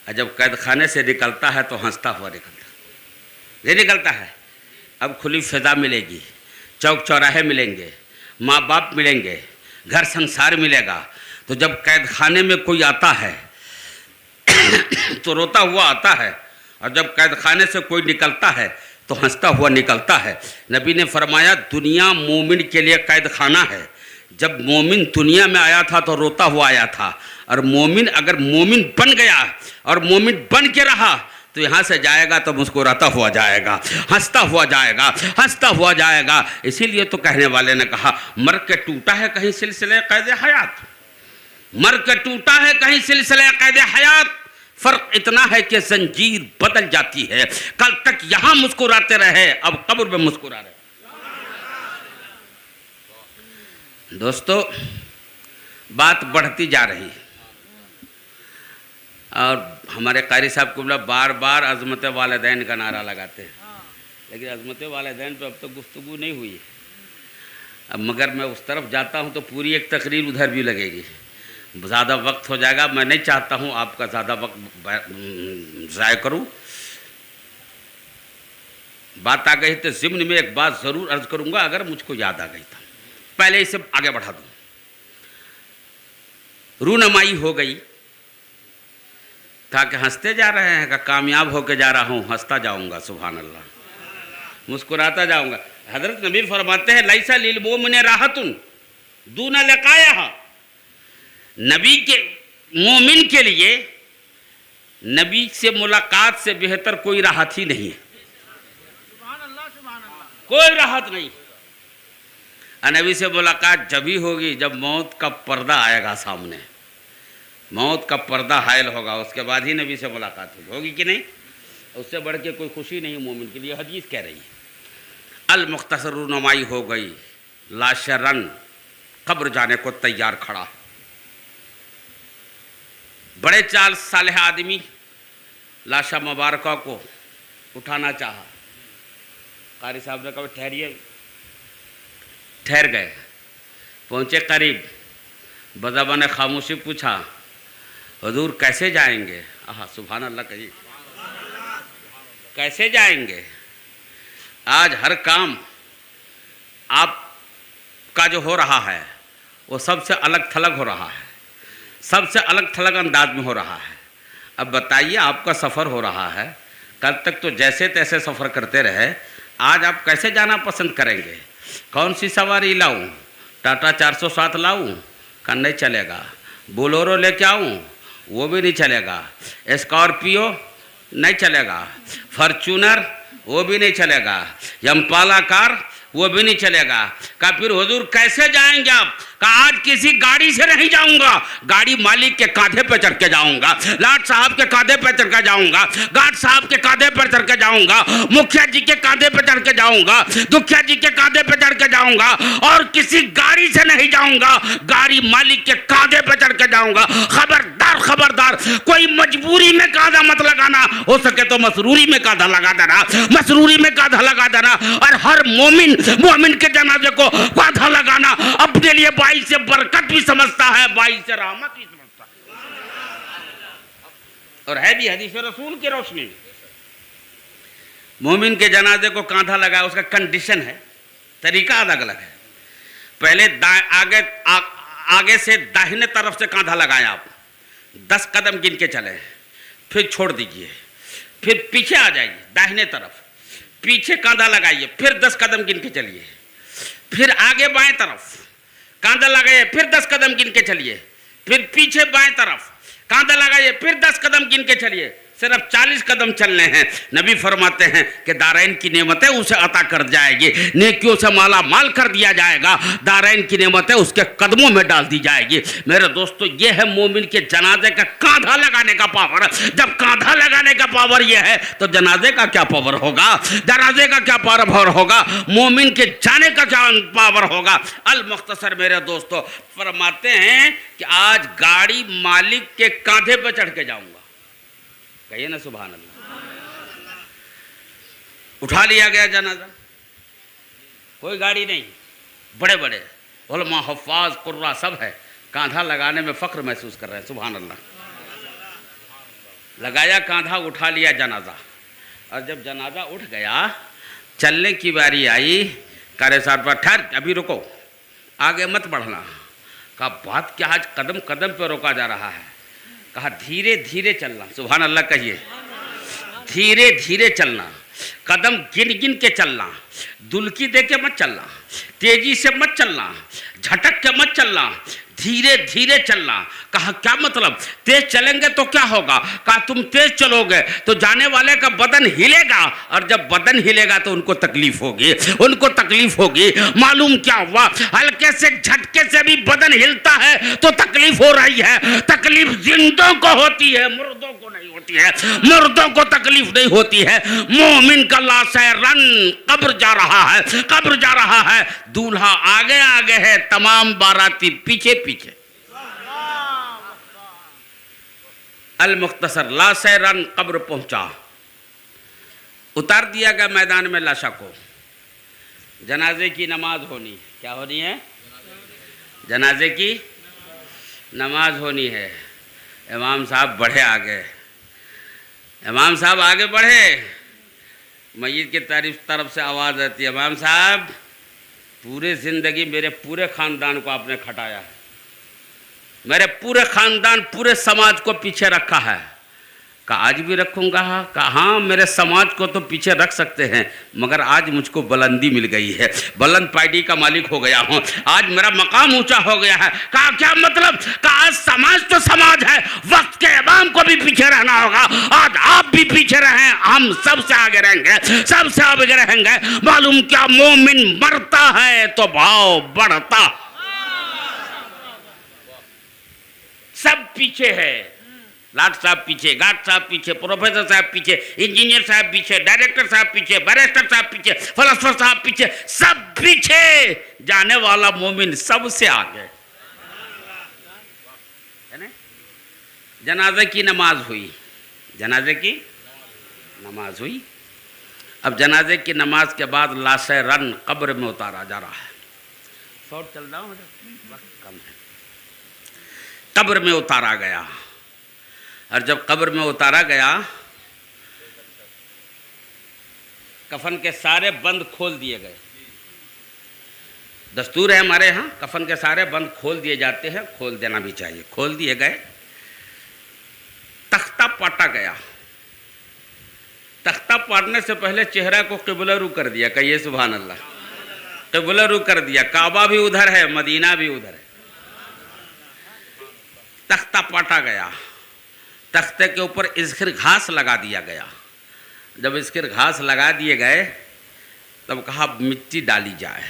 C: और जब कैद खाने से निकलता है तो हंसता हुआ निकलता है। ये निकलता है, अब खुली फिजा मिलेगी, चौक चौराहे मिलेंगे, माँ बाप मिलेंगे, घर संसार मिलेगा। तो जब कैद खाने में कोई आता है तो रोता हुआ आता है, और जब कैद खाने से कोई निकलता है तो हंसता हुआ निकलता है। नबी ने फरमाया, दुनिया मोमिन के लिए कैद खाना है। जब मोमिन दुनिया में आया था तो रोता हुआ आया था, और मोमिन अगर मोमिन बन गया और मोमिन बन के रहा तो यहाँ से जाएगा तो मुस्कुराता हुआ जाएगा, हंसता हुआ जाएगा, हंसता हुआ जाएगा। इसीलिए तो कहने वाले ने कहा, मर के टूटा है कहीं सिलसिले कैद हयात, मर के टूटा है कहीं सिलसिले कैद हयात। फर्क इतना है कि जंजीर बदल जाती है। कल तक यहाँ मुस्कुराते रहे, अब कब्र में मुस्कुरा रहे। दोस्तों, बात बढ़ती जा रही है और हमारे कारी साहब को बार बार अज़मत वालिदैन का नारा लगाते हैं, लेकिन अज़मत वालिदैन पे अब तक गुफ्तगू नहीं हुई है। अब मगर मैं उस तरफ जाता हूँ तो पूरी एक तकरीर उधर भी लगेगी, ज़्यादा वक्त हो जाएगा। मैं नहीं चाहता हूँ आपका ज़्यादा वक्त ज़ाय करूँ। बात आ गई तो ज़िम्न में एक बात ज़रूर अर्ज़ करूँगा, अगर मुझको याद आ गई तो। पहले इसे आगे बढ़ा दूँ। रूनमाई हो गई। कहा कि हंसते जा रहे हैं, का कामयाब होके जा रहा हूँ, हंसता जाऊँगा, सुभान अल्लाह, मुस्कुराता जाऊँगा। हज़रत नबी फरमाते हैं लैसा लिल मोमिन राहतुन दूना लकाया, नबी के मोमिन के लिए नबी से मुलाकात से बेहतर कोई राहत ही नहीं है, कोई राहत नहीं। नबी से मुलाकात जब ही होगी जब मौत का पर्दा आएगा सामने, मौत का पर्दा हायल होगा, उसके बाद ही नबी से मुलाकात होगी कि नहीं। उससे बढ़ के कोई खुशी नहीं मोमिन के लिए। हदीस कह रही है अल मुख्तसर रूनमाई हो गई, लाशरन कब्र जाने को तैयार खड़ा। बड़े 4 साल आदमी लाशा मुबारका को उठाना चाहा। कारी साहब ने कहा ठहरिए, ठहर गए, पहुँचे करीब, बज़बान खामोशी पूछा हुजूर कैसे जाएंगे। आहा सुभान अल्लाह कहिए, कैसे जाएंगे। आज हर काम आपका जो हो रहा है वो सबसे अलग थलग हो रहा है, सबसे अलग थलग अंदाज में हो रहा है। अब बताइए आपका सफ़र हो रहा है, कल तक तो जैसे तैसे सफ़र करते रहे, आज आप कैसे जाना पसंद करेंगे। कौन सी सवारी लाऊं, टाटा 407 लाऊं, का नहीं चलेगा। बोलोरो लेके आऊं, वो भी नहीं चलेगा। स्कॉर्पियो नहीं चलेगा। फॉर्च्यूनर वो भी नहीं चलेगा। यमपाला कार वो भी नहीं चलेगा। का फिर हुजूर कैसे जाएंगे आप। का आज किसी गाड़ी से नहीं जाऊंगा, गाड़ी मालिक के कांधे पे चढ़ के जाऊंगा, लाट साहब के कांधे पे चढ़ के जाऊंगा, गार्ड साहब के कांधे पर चढ़ के जाऊंगा, मुखिया जी के कांधे पे चढ़ के जाऊंगा, दुखिया जी के कांधे पे चढ़ के जाऊंगा, और किसी गाड़ी से नहीं जाऊंगा, गाड़ी मालिक के कांधे पे चढ़ के जाऊंगा। खबरदार खबरदार, कोई मजबूरी में कांधा मत लगाना, हो सके तो मसरूरी में कांधा लगा देना, मसरूरी में कांधा लगा देना। और हर मोमिन के जनाजे को कांधा लगाना अपने लिए बाई से बरकत भी समझता है, बाई से रहमत भी समझता है, और है भी हदीस रसूल की रोशनी में। मोमिन के जनाजे को कांधा लगाया, उसका कंडीशन है, तरीका अलग अलग है। पहले आगे से दाहिने तरफ से कांधा लगाया आप, 10 कदम गिन के चले, फिर छोड़ दीजिए, फिर पीछे आ जाइए दाहिने तरफ, पीछे कांधा लगाइए, फिर 10 कदम गिन के चलिए, फिर आगे बाएं तरफ कांधा लगाइए, फिर 10 कदम गिन के चलिए, फिर पीछे बाएं तरफ कांधा लगाइए, फिर 10 कदम गिन के चलिए। सिर्फ 40 कदम चलने हैं। नबी फरमाते हैं कि दारैन की नेमतें उसे अता कर जाएगी, नेकियों से माला माल कर दिया जाएगा, दारैन की नेमतें उसके कदमों में डाल दी जाएगी। मेरे दोस्तों, ये है मोमिन के जनाजे का कांधा लगाने का पावर। जब कांधा लगाने का पावर ये है तो जनाजे का क्या पावर होगा, जनाजे का क्या पावर होगा, मोमिन के जाने का क्या पावर होगा। अल मुख्तसर मेरे दोस्तों फरमाते हैं कि आज गाड़ी मालिक के कांधे पर चढ़ के जाऊंगा, कहिए ना सुभान अल्लाह। उठा लिया गया जनाजा, कोई गाड़ी नहीं, बड़े बड़े उलमा हफ्फाज कुर्रा सब है, कांधा लगाने में फ़ख्र महसूस कर रहे हैं, सुभान अल्लाह। लगाया कांधा, उठा लिया जनाजा, और जब जनाजा उठ गया, चलने की बारी आई, कारी साहब पर ठहर, अभी रुको, आगे मत बढ़ना। कहा बात क्या, आज कदम कदम पर रोका जा रहा है। कहा धीरे धीरे चलना, सुभान अल्लाह कहिए, धीरे धीरे चलना, कदम गिन गिन के चलना, दुलकी दे के मत चलना, तेजी से मत चलना, झटक के मत चलना, धीरे धीरे चलना। कहा क्या मतलब, तेज चलेंगे तो क्या होगा। कहा तुम तेज चलोगे तो जाने वाले का बदन हिलेगा, और जब बदन हिलेगा तो उनको तकलीफ होगी, उनको तकलीफ होगी। मालूम क्या हुआ, हल्के से झटके से भी बदन हिलता है तो तकलीफ हो रही है। तकलीफ जिंदों को होती है, मुर्दों को नहीं होती है, मुर्दों को तकलीफ नहीं होती है। मोमिन का लाशरन कब्र जा रहा है, कब्र जा रहा है, दूल्हा आगे आगे है, तमाम बाराती पीछे पीछे। अल मुख्तसर लाशरन कब्र पहुंचा, उतार दिया गया मैदान में लाशा को। जनाजे की नमाज होनी, क्या होनी है, जनाजे की नमाज होनी है। इमाम साहब बढ़े आगे, इमाम साहब आगे बढ़े, मय्यत की तरफ से आवाज़ आती है, इमाम साहब पूरे ज़िंदगी मेरे पूरे ख़ानदान को आपने खटाया है, मेरे पूरे खानदान पूरे समाज को पीछे रखा है। कहा आज भी रखूँगा। कहा हाँ मेरे समाज को तो पीछे रख सकते हैं, मगर आज मुझको बुलंदी मिल गई है, बुलंद पार्टी का मालिक हो गया हूँ, आज मेरा मकाम ऊंचा हो गया है। कहा क्या मतलब? कहा आज समाज तो समाज है, वक्त के इमाम को भी पीछे रहना होगा। आज आप भी पीछे रहें, हम सबसे आगे रहेंगे, सबसे आगे रहेंगे। मालूम क्या, मोमिन मरता है तो भाव बढ़ता, सब पीछे है। लाट साहब पीछे, गाट साहब पीछे, प्रोफेसर साहब पीछे, इंजीनियर साहब पीछे, डायरेक्टर साहब पीछे, बैरिस्टर साहब पीछे, फलसफर साहब पीछे, सब पीछे। जाने वाला मोमिन सबसे आगे है ना। जनाजे की नमाज हुई, जनाजे की नमाज हुई। अब जनाजे की नमाज के बाद लाशे रन कब्र में उतारा जा रहा है। शॉर्ट चल रहा हूँ, वक्त कम है। कब्र में उतारा गया, और जब कब्र में उतारा गया, कफन के सारे बंद खोल दिए गए। दस्तूर है हमारे यहाँ, कफन के सारे बंद खोल दिए जाते हैं, खोल देना भी चाहिए। खोल दिए गए, तख्ता पाटा गया। तख्ता पाटने से पहले चेहरा को किबला रू कर दिया। कहिए सुभान अल्लाह। किबला रू कर दिया। काबा भी उधर है, मदीना भी उधर है। तख्ता पाटा गया, तख्ते के ऊपर इस्खिर घास लगा दिया गया। जब इस्खिर घास लगा दिए गए, तब कहा मिट्टी डाली जाए।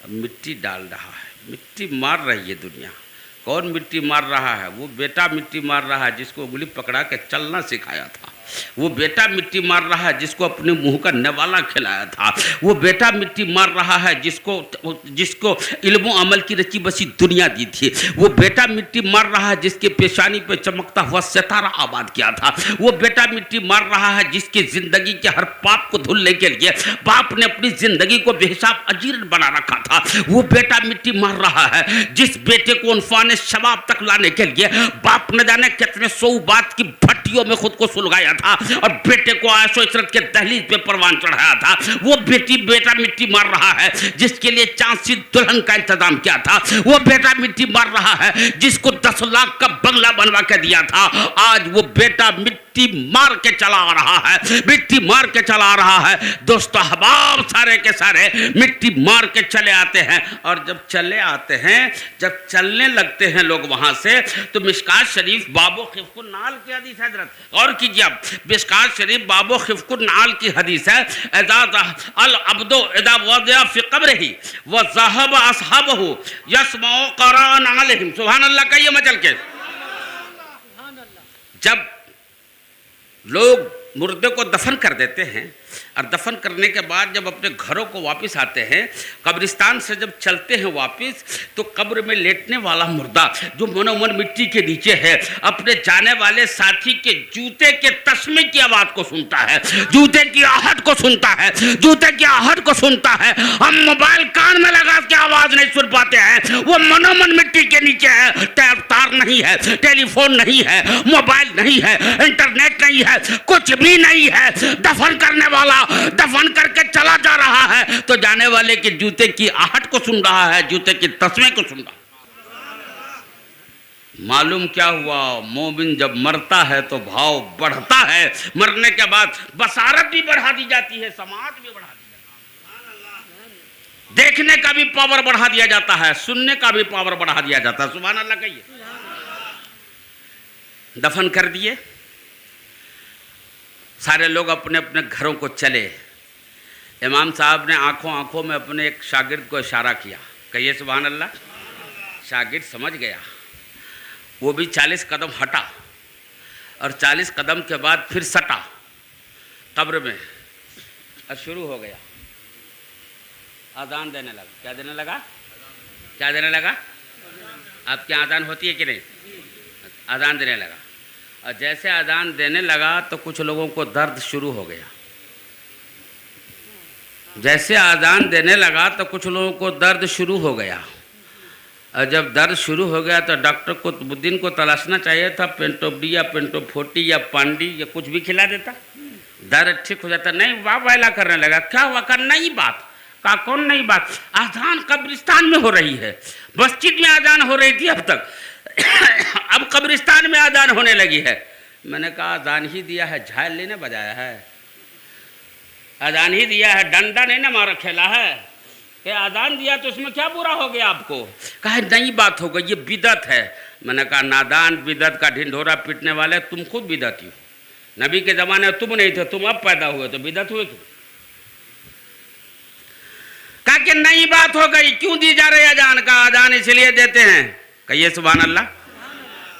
C: अब मिट्टी डाल रहा है, मिट्टी मार रही है दुनिया। कौन मिट्टी मार रहा है? वो बेटा मिट्टी मार रहा है जिसको उंगली पकड़ा के चलना सिखाया था। वो बेटा मिट्टी मार रहा है जिसको अपने मुंह का नवाला खिलाया था। वो बेटा मिट्टी मार रहा है जिसको इल्म अमल की रची बसी दुनिया दी थी। वो बेटा मिट्टी मार रहा है जिसके पेशानी पे चमकता हुआ सितारा आबाद किया था। वो बेटा मिट्टी मार रहा है जिसकी जिंदगी के हर पाप को धुलने के लिए बाप ने अपनी जिंदगी को बेहिसाब अजीर्ण बना रखा था। वो बेटा मिट्टी मार रहा है जिस बेटे को उनफाने शबाब तक लाने के लिए बाप न जाने कितने सौ बात की भट्टियों में खुद को सुलगाया था और बेटे को आयशो इशरत के दहलीज पे परवान चढ़ाया था। वो बेटा मिट्टी मार रहा है जिसके लिए चांसी दुल्हन का इंतजाम किया था। वो बेटा मिट्टी मार रहा है जिसको 10 लाख का बंगला बनवा के दिया था। आज वो बेटा मिट्टी मार के चला आ रहा है, मिट्टी मार के चला आ रहा है। दोस्तों अहबाब सारे के सारे मिट्टी मार के चले आते हैं, और जब चले आते हैं, जब चलने लगते हैं लोग वहां से, तो मिशकात शरीफ बाबो खिफकुन नाल की हदीस है। हजरत और कीजिए, अब मिशकात शरीफ बाबो खिफकुन नाल की हदीस है। अल अब्दो इदा वदिया फी कब्रिही व ज़हब असहाबहु यस्माउ क़रान अलैहिम। सुभान अल्लाह कहिए मचल के। जब लोग मुर्दे को दफन कर देते हैं, और दफन करने के बाद जब अपने घरों को वापस आते हैं, कब्रिस्तान से जब चलते हैं वापस, तो कब्र में लेटने वाला मुर्दा जो मनोमन मिट्टी के नीचे है, अपने जाने वाले साथी के जूते के तस्मे की आवाज़ को सुनता है, जूते की आहट को सुनता है, जूते की आहट को सुनता है। हम मोबाइल कान में लगा के आवाज़ नहीं सुन पाते हैं। वो मनोमन मिट्टी के नीचे है, तार नहीं है, टेलीफोन नहीं है, मोबाइल नहीं है, इंटरनेट नहीं है, कुछ भी नहीं है। दफन करने वाला दफन करके चला जा रहा है, तो जाने वाले के जूते की आहट को सुन रहा है, जूते की तस्मे को सुन रहा है। मालूम क्या हुआ? मोमिन जब मरता है तो भाव बढ़ता है। मरने के बाद बसारत भी बढ़ा दी जाती है, समाज भी बढ़ा दी जाती है, देखने का भी पावर बढ़ा दिया जाता है, सुनने का भी पावर बढ़ा दिया जाता है। सुभान अल्लाह कहिए। दफन कर दिए, सारे लोग अपने अपने घरों को चले। इमाम साहब ने आंखों में अपने एक शागिर्द को इशारा किया। कहिए सुभान अल्लाह। शागिर्द समझ गया, वो भी 40 कदम हटा, और 40 कदम के बाद फिर सटा कब्र में, और शुरू हो गया। आज़ान देने लगा। क्या देने लगा? क्या देने लगा? आपकी आज़ान होती है कि नहीं? आज़ान देने लगा, और जैसे आज़ान देने लगा तो कुछ लोगों को दर्द शुरू हो गया। जैसे आज़ान देने लगा तो कुछ लोगों को दर्द शुरू हो गया, और जब दर्द शुरू हो गया तो डॉक्टर कुतुबुद्दीन को तलाशना चाहिए था, पेंटोबडी या पेंटोफोटी या पांडी या कुछ भी खिला देता, दर्द ठीक हो जाता। नहीं, वाह वाला करने लगा। क्या हुआ? कर नई बात। का कौन नई बात? आज़ान कब्रिस्तान में हो रही है, मस्जिद में आज़ान हो रही थी अब तक। अब कब्रिस्तान में अजान होने लगी है। मैंने कहा अजान ही दिया है, झाल नहीं ना बजाया है, अजान ही दिया है, डंडा नहीं ना मारा खेला है कि अजान दिया तो उसमें क्या बुरा हो गया आपको? कहा नई बात हो गई, ये बिदत है। मैंने कहा नादान, बिदत का ढिंढोरा पीटने वाले, तुम खुद बिदती हो। नबी के ज़माने में तुम नहीं थे, तुम अब पैदा हुए तो बिदत हुए क्यों? कहा कि नई बात हो गई, क्यों दी जा रही अजान? का अजान इसलिए देते हैं, कहिए सुभान अल्लाह।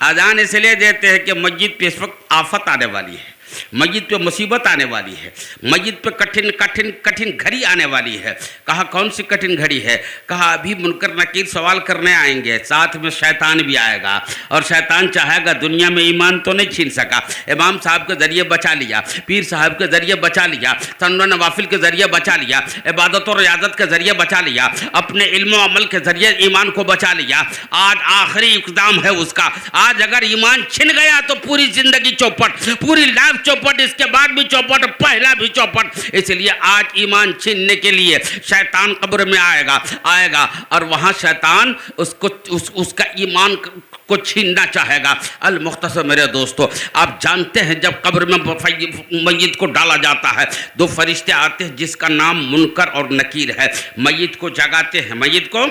C: अजान इसलिए देते हैं कि मस्जिद पे इस वक्त आफत आने वाली है, मस्जिद पे मुसीबत आने वाली है, मस्जिद पे कठिन कठिन कठिन घड़ी आने वाली है। कहा कौन सी कठिन घड़ी है? कहा अभी मुनकर नकीर सवाल करने आएंगे, साथ में शैतान भी आएगा, और शैतान चाहेगा दुनिया में ईमान तो नहीं छीन सका, इमाम साहब के ज़रिए बचा लिया, पीर साहब के ज़रिए बचा लिया, सुन्नत नवाफिल के ज़रिए बचा लिया, इबादत और रियाजत के ज़रिए बचा लिया, अपने इल्म अमल के ज़रिए ईमान को बचा लिया। आज आखिरी इक़दाम है उसका। आज अगर ईमान छिन गया तो पूरी ज़िंदगी चौपट, पूरी लाइफ चौपट, इसके बाद भी चौपट, पहला भी चौपट। इसलिए आज ईमान छीनने के लिए शैतान कब्र में आएगा और वहां शैतान उसको उसका ईमान को छीनना चाहेगा। अल मुख्तसर मेरे दोस्तों, आप जानते हैं जब कब्र में मय्यत को डाला जाता है, दो फरिश्ते आते हैं जिसका नाम मुनकर और नकीर है। मय्यत को जगाते हैं, मय्यत को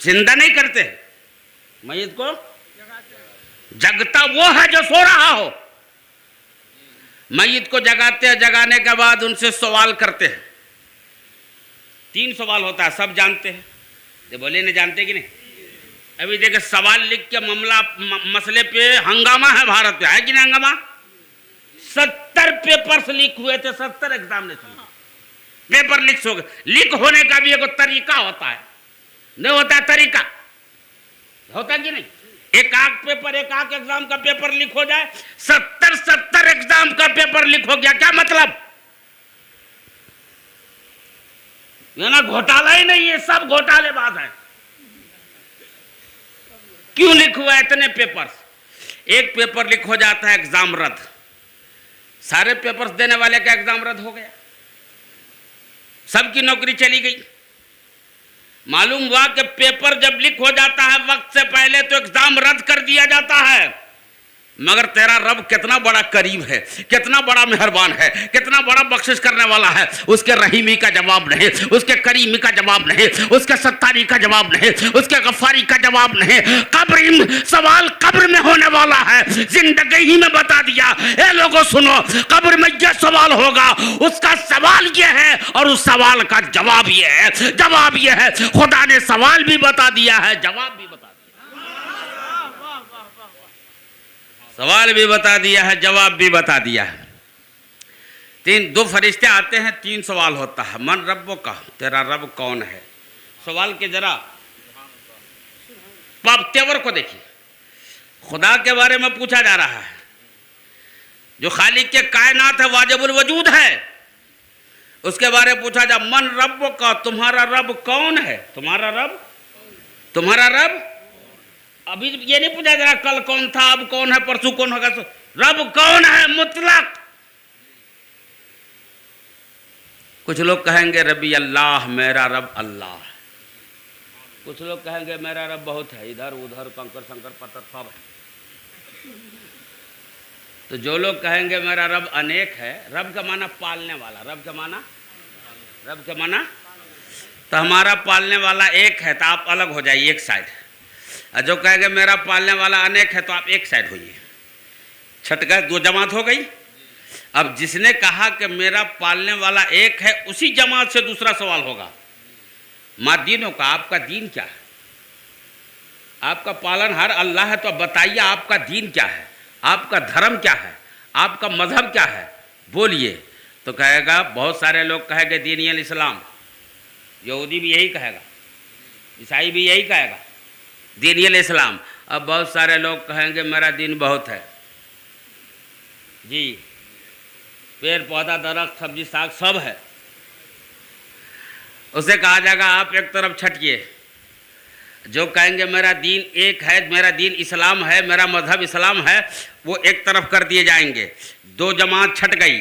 C: जिंदा नहीं करते, मय्यत को जगता वो है जो सो रहा हो। मय्यत को जगाते हैं, जगाने के बाद उनसे सवाल करते हैं। 3 सवाल होता है, सब जानते हैं, ये बोले नहीं जानते कि नहीं? अभी देखिए सवाल लिख के मसले पे हंगामा है भारत पे, है कि नहीं हंगामा? 70 पेपर्स लीक हुए थे, 70 एग्जामिनेशन पेपर लीक हो गए। लीक होने का भी एक तरीका होता है, नहीं होता है तरीका, होता कि नहीं? एक पेपर, एक एग्जाम का पेपर लीक हो जाए, 70 एग्जाम का पेपर लीक हो गया, क्या मतलब? ये ना घोटाला ही नहीं है, सब घोटालेबाज है। क्यों लीक हुआ इतने पेपर्स? एक पेपर लीक हो जाता है, एग्जाम रद्द, सारे पेपर्स देने वाले का एग्जाम रद्द हो गया, सबकी नौकरी चली गई। मालूम हुआ कि पेपर जब लीक हो जाता है वक्त से पहले तो एग्जाम रद्द कर दिया जाता है, मगर तेरा रब कितना बड़ा करीम है, कितना बड़ा मेहरबान है, कितना बड़ा बख्शिश करने वाला है। उसके रहीमी का जवाब नहीं, उसके करीमी का जवाब नहीं, उसके सत्तारी का जवाब नहीं, उसके गफ्फारी का जवाब नहीं। कब्र सवाल कब्र में होने वाला है, जिंदगी ही में बता दिया। ए लोगों सुनो, कब्र में यह सवाल होगा, उसका सवाल यह है और उस सवाल का जवाब यह है। जवाब यह है, खुदा ने सवाल भी बता दिया है, जवाब भी बता दिया, सवाल भी बता दिया है, जवाब भी बता दिया है। 2 फरिश्ते आते हैं, 3 सवाल होता है। मन रब्बो का, तेरा रब कौन है? सवाल के जरा तेवर को देखिए, खुदा के बारे में पूछा जा रहा है, जो खालिक के कायनात है, वाजिबुल वजूद है, उसके बारे में पूछा जा। मन रब्बो का, तुम्हारा रब कौन है? तुम्हारा रब, तुम्हारा रब। अभी ये नहीं पूछा जा रहा कल कौन था, अब कौन है, परसों कौन होगा। रब कौन है मुतलक? कुछ लोग कहेंगे रबी अल्लाह, मेरा रब अल्लाह। कुछ लोग कहेंगे मेरा रब बहुत है, इधर उधर कंकर संकर पत्थर सब है। तो जो लोग कहेंगे मेरा रब अनेक है, रब का माना पालने वाला, रब का माना, रब का माना, तो हमारा पालने वाला एक है तो आप अलग हो जाइए एक साइड, और जो कहेंगे मेरा पालने वाला अनेक है तो आप एक साइड होइए। छट गए, 2 जमात हो गई। अब जिसने कहा कि मेरा पालने वाला एक है, उसी जमात से दूसरा सवाल होगा, माँ दीनों का, आपका दीन क्या है? आपका पालनहार अल्लाह है, तो बताइए आपका दीन क्या है, आपका धर्म क्या है, आपका मजहब क्या है, बोलिए। तो कहेगा, बहुत सारे लोग कहेंगे दीन इस्लाम, यहूदी भी यही कहेगा, ईसाई भी यही कहेगा दीन इस्लाम। अब बहुत सारे लोग कहेंगे मेरा दीन बहुत है जी, पेड़ पौधा दरख्त सब्जी साग सब है। उसे कहा जाएगा आप एक तरफ छटिए। जो कहेंगे मेरा दीन एक है, मेरा दीन इस्लाम है, मेरा मजहब इस्लाम है, वो एक तरफ कर दिए जाएंगे। 2 जमात छट गई,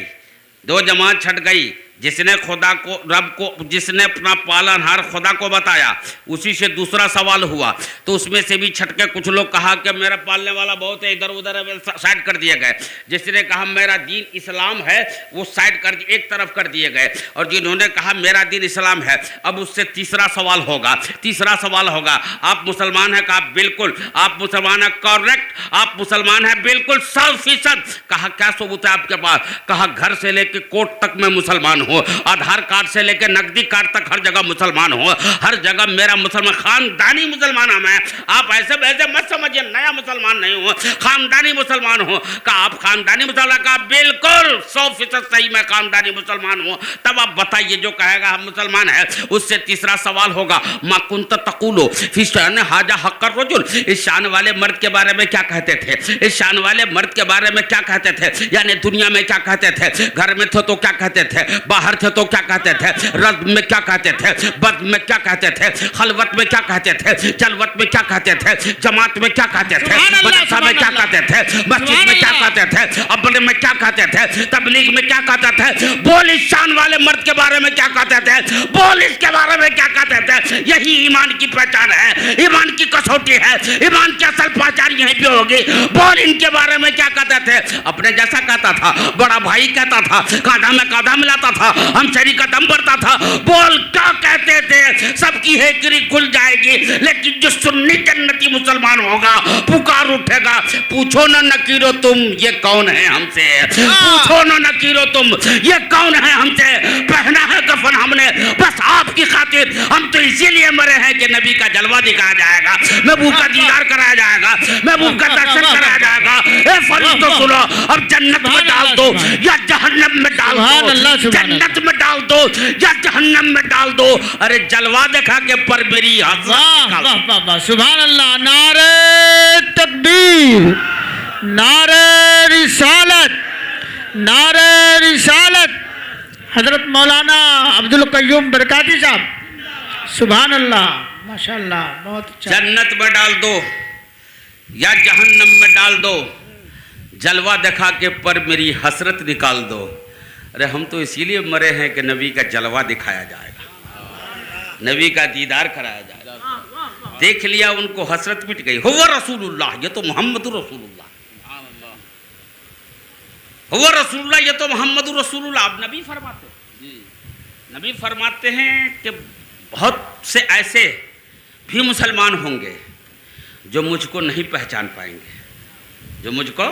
C: 2 जमात छट गई, जिसने खुदा को, रब को, जिसने अपना पालनहार खुदा को बताया, उसी से दूसरा सवाल हुआ। तो उसमें से भी छटके कुछ लोग कहा कि मेरा पालने वाला बहुत है, इधर उधर है, साइड कर दिए गए। जिसने कहा मेरा दीन इस्लाम है, वो साइड कर एक तरफ कर दिए गए। और जिन्होंने कहा मेरा दीन इस्लाम है, अब उससे तीसरा सवाल होगा। तीसरा सवाल होगा, आप मुसलमान हैं? कहा बिल्कुल। आप मुसलमान हैं? कॉरेक्ट, आप मुसलमान हैं बिल्कुल 100%। कहा क्या सबूत है आपके पास? कहा घर से लेके कोर्ट तक मैं मुसलमान हूँ, आधार कार्ड से लेके नकदी कार्ड तक हर जगह मुसलमान हूँ, हर जगह मेरा मुसलमान, खानदानी मुसलमान हूँ मैं। आप ऐसे वैसे मत समझिए, नया मुसलमान नहीं हूँ, खानदानी मुसलमान हूँ। कहा आप खानदानी मुसलमान? कहा बिल्कुल 100% सही, मैं खानदानी मुसलमान हूँ। तब आप बताइए जो कहेगा हम मुसलमान है, उससे तीसरा सवाल होगा, मा कुंत तकुलो फी शान हाजा हक्कर रजुल, इस शान वाले मर्द के बारे में क्या कहते थे? इस शान वाले मर्द के बारे में क्या कहते थे? यानी दुनिया में क्या कहते थे? घर में थे तो क्या कहते थे? बाहर थे तो क्या कहते थे? रद में क्या कहते थे? बद में क्या कहते थे? खलवत में क्या कहते थे? जलवत में क्या कहते थे? जमात में क्या कहते थे? मदरसा में क्या कहते थे? मस्जिद में क्या कहते थे? अब्बल में क्या कहते थे? तबलीग में क्या कहते थे? बोल इस शान वाले मर्द के बारे में क्या कहते थे? बोल इसके बारे में क्या कहते थे? यही ईमान की पहचान है, ईमान की कसौटी है, ईमान की असल पहचान यहीं पे होगी। बोल इनके बारे में क्या कहते थे? अपने जैसा कहता था, बड़ा भाई कहता था, कांधा में कांधा मिलाता था, हम शरीर का दम भरता था। बोल क्या कहते थे? सबकी हेकरी खुल जाएगी, लेकिन जो सुन्नी जन्नती मुसलमान होगा पुकार उठेगा, पूछो ना नकीरो तुम ये कौन है हमसे, पूछो ना नकीरो तुम ये कौन है हमसे। पहना है कफन हमने बस आपकी खातिर, हम तो इसीलिए मरे हैं कि नबी का जलवा दिखाया जाएगा, महबूब का दीदार कराया जाएगा, महबूब का दर्शन कराया जाएगा। ए फरिश्तों सुनो, अब जन्नत में डाल दो या जहन्नम में डाल दो, जन्नत में डाल दो या जहन्नम में डाल दो। अरे जलवा दिखा के पर मेरी
D: सुभान अल्लाह। नारे तकबीर, नारे रिसालत, नारे रिसालत। हजरत मौलाना अब्दुल कय्यूम बरकाती साहब, सुभान अल्लाह, माशाअल्लाह, बहुत अच्छा।
C: जन्नत में डाल दो या जहन्नम में डाल दो, जलवा दिखा के पर मेरी हसरत निकाल दो। अरे हम तो इसीलिए मरे हैं कि नबी का जलवा दिखाया जाएगा, नबी का दीदार कराया जाएगा। देख लिया, उनको हसरत मिट गई। हुवा रसूलुल्लाह, ये तो मोहम्मदुर रसूलुल्लाह, हुवा रसूलुल्लाह, ये तो मोहम्मदुर रसूलुल्लाह। अब नबी फरमाते हैं कि बहुत से ऐसे भी मुसलमान होंगे जो मुझको नहीं पहचान पाएंगे, जो मुझको,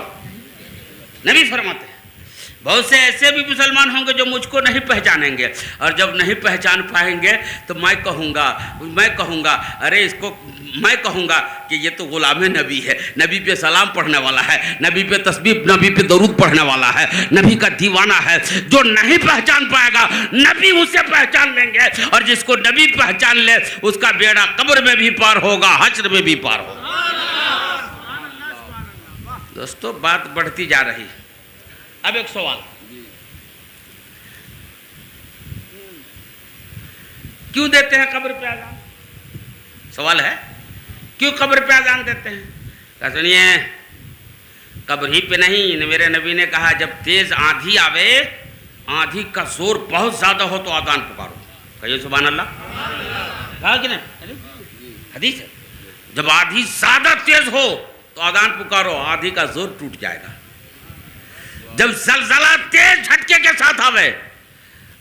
C: नबी फरमाते हैं बहुत से ऐसे भी मुसलमान होंगे जो मुझको नहीं पहचानेंगे, और जब नहीं पहचान पाएंगे तो मैं कहूँगा अरे इसको, मैं कहूँगा कि ये तो गुलाम नबी है, नबी पे सलाम पढ़ने वाला है, नबी पे तस्बीह, नबी पे दरूद पढ़ने वाला है, नबी का दीवाना है। जो नहीं पहचान पाएगा नबी उसे पहचान लेंगे, और जिसको नबी पहचान ले उसका बेड़ा कब्र में भी पार होगा, हश्र में भी पार होगा। दोस्तों बात बढ़ती जा रही। अब एक सवाल, क्यों देते हैं कब्र पे अजान? सवाल है, क्यों कब्र पे अजान देते हैं? क्या सुनिए, कब्र ही पे नहीं, मेरे नबी ने कहा जब तेज आंधी आवे, आंधी का जोर बहुत ज्यादा हो तो अजान पुकारो। कहिए सुभान अल्लाह, कहा कि नहीं? हदीस है, जब आंधी ज्यादा तेज हो तो अजान पुकारो, आंधी का जोर टूट जाएगा। जब जलजला तेज झटके के साथ आवे,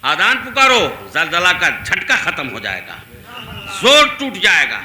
C: आदान पुकारो, जलजला का झटका खत्म हो जाएगा, जोर टूट जाएगा,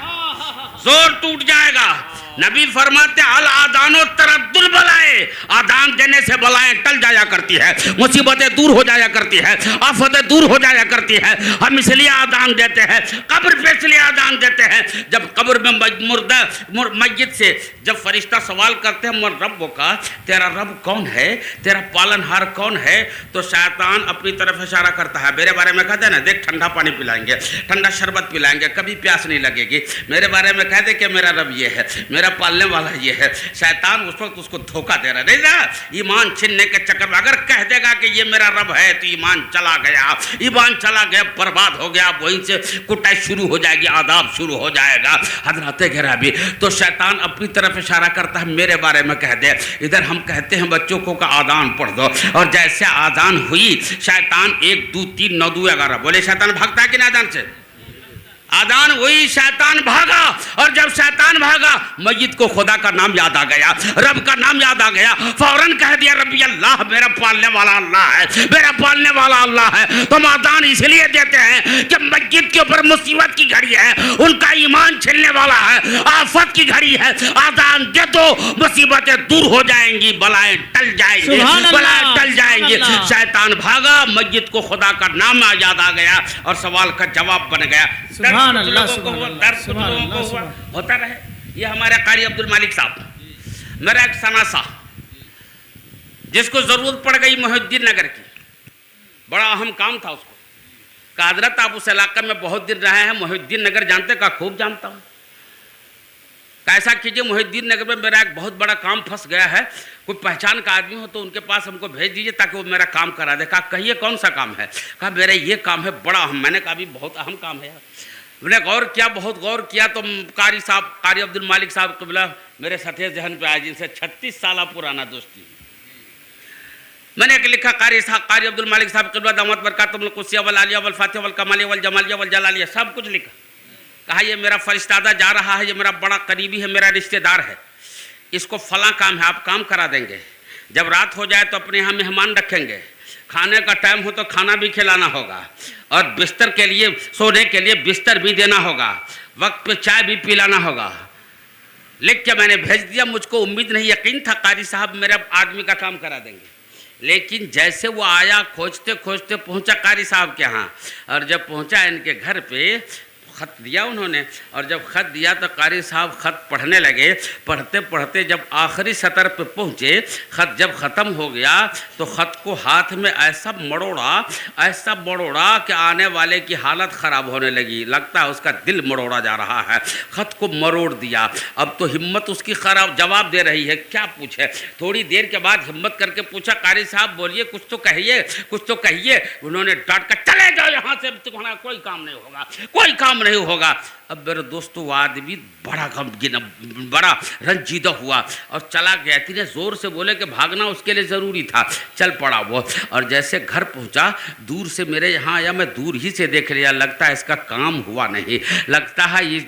C: जोर टूट जाएगा। नबी फरमाते अल आदानो तरद्दुल बलाए, आदान देने से बलाएं टल जाया करती है, मुसीबतें दूर हो जाया करती है, आफतें दूर हो जाया करती है। हम इसलिए आदान देते हैं, कब्र पे इसलिए आदान देते हैं। जब कब्र में मुर्दा मस्जिद से जब फरिश्ता सवाल करते हैं मर रब का, तेरा रब कौन है, तेरा पालनहार कौन है, तो शैतान अपनी तरफ इशारा करता है, मेरे बारे में कहते हैं ना, देख ठंडा पानी पिलाएंगे, ठंडा शरबत पिलाएंगे, कभी प्यास नहीं लगेगी। मेरे बारे में कह दे कि मेरा रब ये है, मेरा पालने वाला ये है। शैतान उस वक्त उसको धोखा दे रहा, नहीं ना, ईमान छीनने के चक्कर में अगर कह देगा कि ये मेरा रब है तो ईमान चला गया, ईमान चला गया, बर्बाद हो गया, वहीं से कुटाई शुरू हो जाएगी, आदाब शुरू हो जाएगा। हजरत गिरामी, तो शैतान अपनी तरफ इशारा करता है मेरे बारे में कह दे। इधर हम कहते हैं बच्चों को का आदान पढ़ दो, और जैसे आदान हुई शैतान 1 2 3 9 2 11 बोले, शैतान भागता है कि ना आदान से? आदान हुई, शैतान भागा, और जब शैतान भागा मस्जिद को खुदा का नाम याद आ गया, रब का नाम याद आ गया, फौरन कह दिया रब्बी अल्लाह, मेरा पालने वाला अल्लाह है, मेरा पालने वाला अल्लाह है। तुम आदान इसलिए देते हैं कि मस्जिद के ऊपर मुसीबत की घड़ी है, उनका ईमान छिलने वाला है, आफत की घड़ी है, आदान दे दो, मुसीबतें दूर हो जाएंगी, बलाएं टल जाएंगी, बलाएं टल जाएंगी। शैतान भागा, मस्जिद को खुदा का नाम याद आ गया, और सवाल का जवाब बन गया। होता रहे। ये हमारे कारी अब्दुल मालिक साहब, मेरा एक सनासा जिसको जरूरत पड़ गई मोहिउद्दीन नगर की, बड़ा अहम काम था उसको, कहा हजरत आप उस इलाके में बहुत दिन रहे हैं, मोहिउद्दीन नगर जानते? का खूब जानता हूँ। कैसा कीजिए, मोहिउद्दीन नगर में मेरा एक बहुत बड़ा काम फंस गया है, कोई पहचान का आदमी हो तो उनके पास हमको भेज दीजिए ताकि वो मेरा काम करा दे। कहा कहिए कौन सा काम है? कहा मेरा ये काम है बड़ा अहम। मैंने कहा भी बहुत अहम काम है यार। मैंने गौर किया, बहुत गौर किया, तो कारी साहब, कारी अब्दुल मालिक साहब कबिला मेरे सतह जहन पे आए, जिनसे 36 साल पुराना दोस्ती। मैंने एक लिखा, कारी अब्दुल मालिक साहब कबिला दामत बरकातुहुल कुसिया वल आलिया वल फातिहा वल कमालिया वल जमालिया वल जलालिया, सब कुछ लिखा। कहा ये मेरा फरिश्तादा जा रहा है, ये मेरा बड़ा करीबी है, मेरा रिश्तेदार है, इसको फला काम है, आप काम करा देंगे। जब रात हो जाए तो अपने यहाँ मेहमान रखेंगे, खाने का टाइम हो तो खाना भी खिलाना होगा, और बिस्तर के लिए, सोने के लिए बिस्तर भी देना होगा, वक्त पे चाय भी पिलाना होगा। लिख के मैंने भेज दिया। मुझको उम्मीद नहीं, यकीन था कारी साहब मेरे आदमी का काम करा देंगे, लेकिन जैसे वो आया खोजते खोजते पहुंचा कारी साहब के यहाँ, और जब पहुंचा इनके घर पे खत दिया उन्होंने, और जब खत दिया तो कारी साहब खत पढ़ने लगे। पढ़ते पढ़ते जब आखिरी सतर पे पहुँचे, खत जब ख़त्म हो गया तो खत को हाथ में ऐसा मड़ोड़ा कि आने वाले की हालत ख़राब होने लगी, लगता है उसका दिल मड़ोड़ा जा रहा है। खत को मरोड़ दिया। अब तो हिम्मत उसकी ख़राब, जवाब दे रही है, क्या पूछे। थोड़ी देर के बाद हिम्मत करके पूछा, कारी साहब बोलिए, कुछ तो कहिए, कुछ तो कहिए। उन्होंने डांट कर, चले जाओ यहाँ से, तुम्हारा कोई काम नहीं होगा, कोई काम नहीं होगा। अब मेरे दोस्तों वो आदमी बड़ा गमगीन, बड़ा रंजीदा हुआ और चला गया। इतने जोर से बोले कि भागना उसके लिए ज़रूरी था, चल पड़ा वो। और जैसे घर पहुंचा, दूर से मेरे यहाँ आया, मैं दूर ही से देख लिया, लगता है इसका काम हुआ नहीं, लगता है ये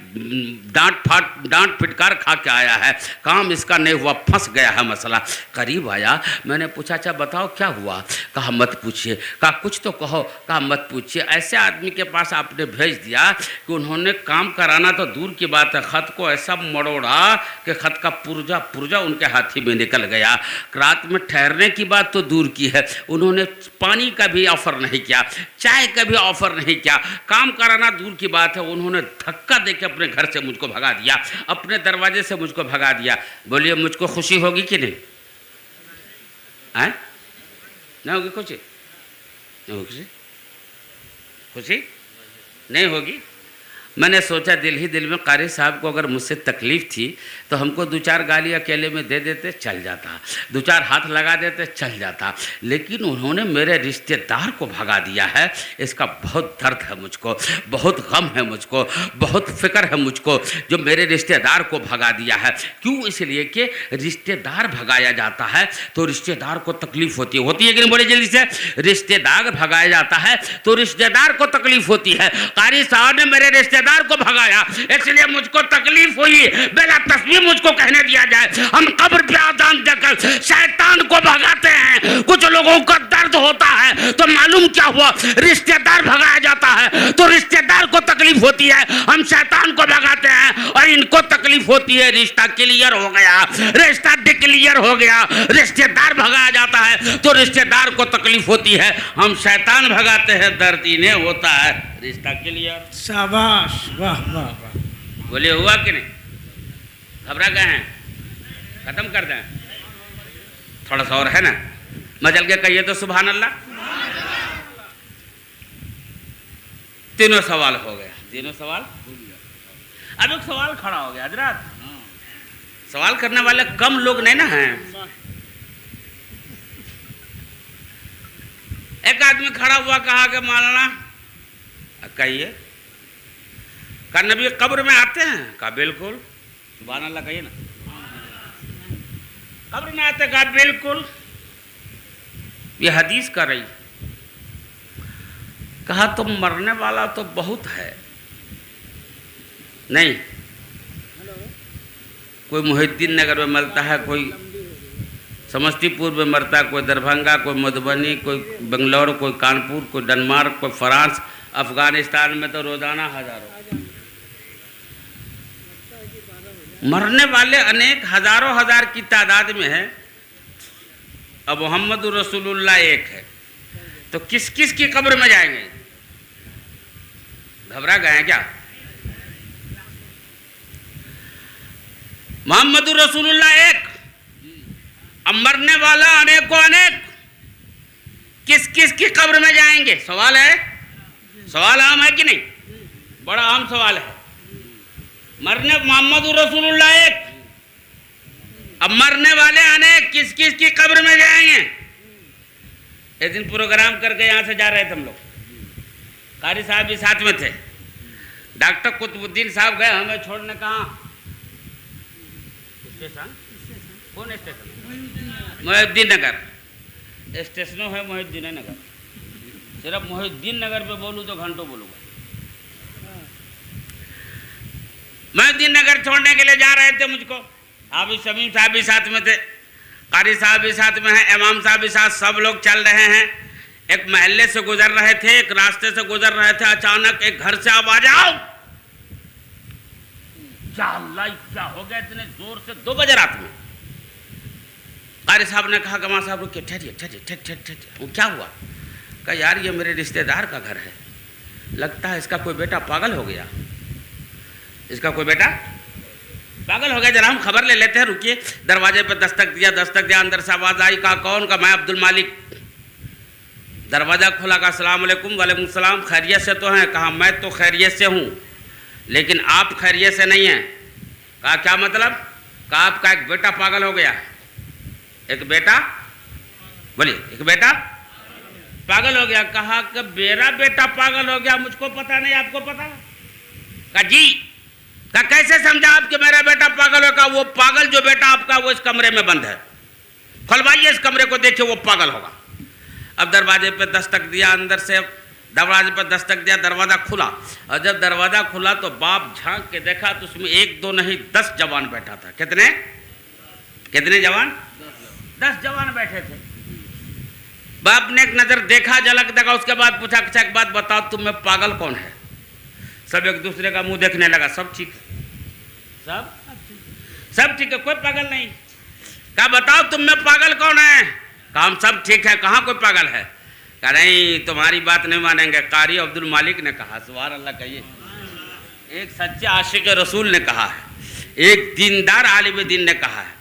C: डांट फिटकार खा के आया है, काम इसका नहीं हुआ, फंस गया है मसला। करीब आया, मैंने पूछा अच्छा बताओ क्या हुआ? कहा मत पूछिए। कहा कुछ तो कहो। कहा मत पूछिए, ऐसे आदमी के पास आपने भेज दिया कि उन्होंने काम कराना तो दूर की बात है, खत को ऐसा मड़ोड़ा कि खत का पुर्जा उनके हाथी में निकल गया। रात में ठहरने की बात तो दूर की है, उन्होंने पानी का भी ऑफर नहीं किया, चाय का भी ऑफर नहीं किया, काम कराना दूर की बात है, उन्होंने धक्का देके अपने घर से मुझको भगा दिया, अपने दरवाजे से मुझको भगा दिया। बोलिए मुझको खुशी होगी कि नहीं? नहीं होगी खुशी? नहीं होगी खुशी? नहीं होगी। मैंने सोचा दिल ही दिल में, कारी साहब को अगर मुझसे तकलीफ़ थी तो हमको 2-4 गाली अकेले में दे देते, चल जाता, 2-4 हाथ लगा देते, चल जाता। लेकिन उन्होंने मेरे रिश्तेदार को भगा दिया है, इसका बहुत दर्द है मुझको, बहुत गम है मुझको, बहुत फिक्र है मुझको, जो मेरे रिश्तेदार को भगा दिया है। क्यों? इसलिए कि रिश्तेदार भगाया जाता है तो रिश्तेदार को तकलीफ़ होती है कि नहीं? बोले जल्दी से। रिश्तेदार भगाया जाता है तो रिश्तेदार को तकलीफ़ होती है। कारी साहब ने मेरे रिश्तेदार को भगाया, इसलिए मुझको तकलीफ हुई। बेला तस्वीर मुझको कहने दिया जाए, हम कब्र पे आदान देकर शैतान को भगाते हैं। कुछ लोगों का दर्द होता है तो मालूम क्या हुआ, रिश्तेदार भगाया जाता है तो रिश्तेदार को तकलीफ होती है, हम शैतान को भगाते हैं और इनको तकलीफ होती है। रिश्ता क्लियर हो गया, रिश्ता डिक्लियर हो गया। रिश्तेदार भगाया जाता है तो रिश्तेदार को तकलीफ होती है, हम शैतान भगाते हैं, दर्द इन्हें होता है, रिश्ता क्लियर।
D: शाबाश, वाह वाह वाह।
C: बोलिए हुआ कि नहीं? घबरा गए हैं? खत्म कर दें? थोड़ा सा और है ना, मचल के कहिए तो सुभान अल्लाह। तीनों सवाल हो गया, तीनों सवाल। अब एक सवाल खड़ा हो गया हजरात, सवाल करने वाले कम लोग नहीं ना हैं। एक आदमी खड़ा हुआ, कहा कि मौलाना कहिए, कहा नबी कब्र में आते हैं? कहा बिल्कुल। सुभान अल्लाह कहिए ना, कब्र में आते? कहा बिल्कुल। ये हदीस कर रही। कहा तो मरने वाला तो बहुत है। नहीं, कोई मुहिद्दीन नगर में मरता है, कोई समस्तीपुर में मरता है, कोई दरभंगा, कोई मधुबनी, कोई बेंगलोर, कोई कानपुर, कोई डेनमार्क, कोई फ्रांस, अफगानिस्तान में तो रोजाना हजारों मरने वाले अनेक हजारों हजार की तादाद में है। अब मोहम्मद रसूलुल्लाह एक है, तो किस किस की कब्र में जाएंगे? घबरा गए हैं क्या? मोहम्मद रसूलुल्लाह एक, अब मरने वाला अनेकों अनेक, किस किस की कब्र में जाएंगे? सवाल है, सवाल आम है कि नहीं? बड़ा आम सवाल है। मरने मोहम्मद रसूलुल्लाह एक, अब मरने वाले अनेक, किस किस की कब्र में जाएंगे? एक दिन प्रोग्राम करके यहाँ से जा रहे थे हम लोग, कारी साहब भी साथ में थे। डॉक्टर कुतुबुद्दीन साहब गए हमें छोड़ने। कहाँ? स्टेशन? कौन स्टेशन? मोहिउद्दीन नगर। स्टेशनों है मोहिउद्दीन नगर। सिर्फ मोहिउद्दीन नगर पे बोलूँ तो घंटों बोलूँगा। मोहिउद्दीन नगर छोड़ने के लिए जा रहे थे मुझको। हाफिज शमीम साहब भी साथ में थे, कारी साहब भी साथ में हैं, इमाम साहब भी साथ, सब लोग चल रहे हैं। एक महल्ले से गुजर रहे थे, एक रास्ते से गुजर रहे थे। अचानक एक घर से आवाज आओ, क्या अल्लाह, क्या हो गया इतने जोर से? 2 बजे रात में। कारी साहब ने कहा कमा साहब रुकिए, ठहरिए ठहरिए ठहरिए, वो क्या हुआ? कहा यार ये मेरे रिश्तेदार का घर है, लगता है इसका कोई बेटा पागल हो गया, इसका कोई बेटा पागल हो गया, जरा हम खबर ले लेते हैं, रुकिए। दरवाजे पर दस्तक दिया, अंदर से आवाज आई। कहा कौन? का मैं अब्दुल मालिक। दरवाजा खोला, का अस्सलाम वालेकुम। वालेकुम सलाम, खैरियत से तो हैं? कहा मैं तो खैरियत से हूँ, लेकिन आप खैरियत से नहीं हैं। कहा क्या मतलब? कहा आपका एक बेटा पागल हो गया। एक बेटा? बोलिए, एक बेटा पागल हो गया। कहा कि मेरा बेटा पागल हो गया, मुझको पता नहीं, आपको पता? कहा जी। कहा कैसे समझा आप कि मेरा बेटा पागल होगा? वो पागल जो बेटा आपका वो इस कमरे में बंद है, खुलवाइए इस कमरे को, देखिए वो पागल होगा। अब दरवाजे पे दस्तक दिया, अंदर से दरवाजे पर दस्तक दिया, दरवाजा खुला। और जब दरवाजा खुला तो बाप झांक के देखा तो उसमें 1 2 नहीं 10 जवान बैठा था। कितने कितने जवान? 10 जवान बैठे थे। बाप ने एक नजर देखा, झलक देखा, उसके बाद पूछा अच्छा एक बात बताओ, तुम में पागल कौन है? सब एक दूसरे का मुंह देखने लगा। सब ठीक, सब ठीक है, कोई पागल नहीं। कहा बताओ तुम में पागल कौन है? कहा हम सब ठीक है, कहाँ कोई पागल है? कहा नहीं तुम्हारी बात नहीं मानेंगे, कारी अब्दुल मालिक ने कहा। सुभान अल्लाह कहिए। एक सच्चे आशिक रसूल ने कहा है, एक दीनदार आलिम दीन ने कहा है,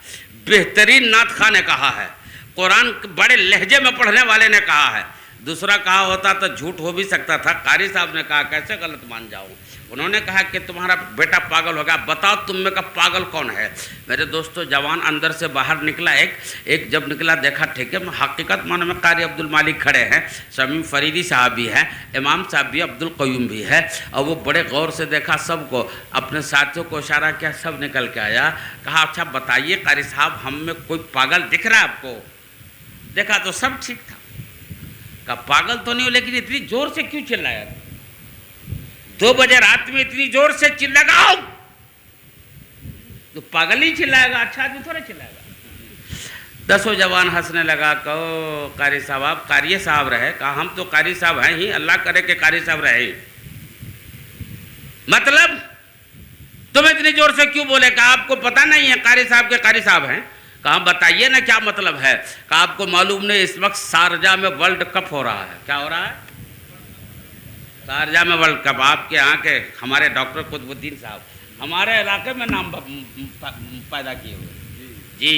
C: बेहतरीन नात खां ने कहा है, कुरान बड़े लहजे में पढ़ने वाले ने कहा है। दूसरा कहा होता तो झूठ हो भी सकता था। कारी साहब ने कहा कैसे गलत मान जाऊं? उन्होंने कहा कि तुम्हारा बेटा पागल हो गया, बताओ तुम में का पागल कौन है? मेरे दोस्तों जवान अंदर से बाहर निकला। एक जब निकला देखा ठीक है, हकीकत मानो में कारी अब्दुल मालिक खड़े हैं, शमीम फरीदी साहब भी हैं, इमाम साहब भी, अब्दुल क़य्यूम भी है। और वो बड़े गौर से देखा सबको, अपने साथियों को इशारा किया, सब निकल के आया। कहा अच्छा बताइए कारी साहब हम में कोई पागल दिख रहा है आपको? देखा तो सब ठीक था। कहा पागल तो नहीं हो, लेकिन इतनी जोर से क्यों चिल्लाया? 2 बजे रात में इतनी जोर से चिल्लाओ तो पागल ही चिल्लाएगा, अच्छा आदमी थोड़ा चिल्लाएगा। 10 जवान हंसने लगा। कहो कारी साहब आप कारी साहब रहे? कहा हम तो कारी साहब हैं ही, अल्लाह करे कि कारी साहब रहे। मतलब तुम इतनी जोर से क्यों बोले? कहा आपको पता नहीं है कारी साहब के कारी साहब हैं? कहा बताइए ना क्या मतलब है? कहा आपको मालूम नहीं इस वक्त शारजा में वर्ल्ड कप हो रहा है। क्या हो रहा है? शारजा में वर्ल्ड कप। आपके यहाँ के हमारे डॉक्टर कुतुबुद्दीन साहब हमारे इलाके में नाम पैदा किए हुए जी।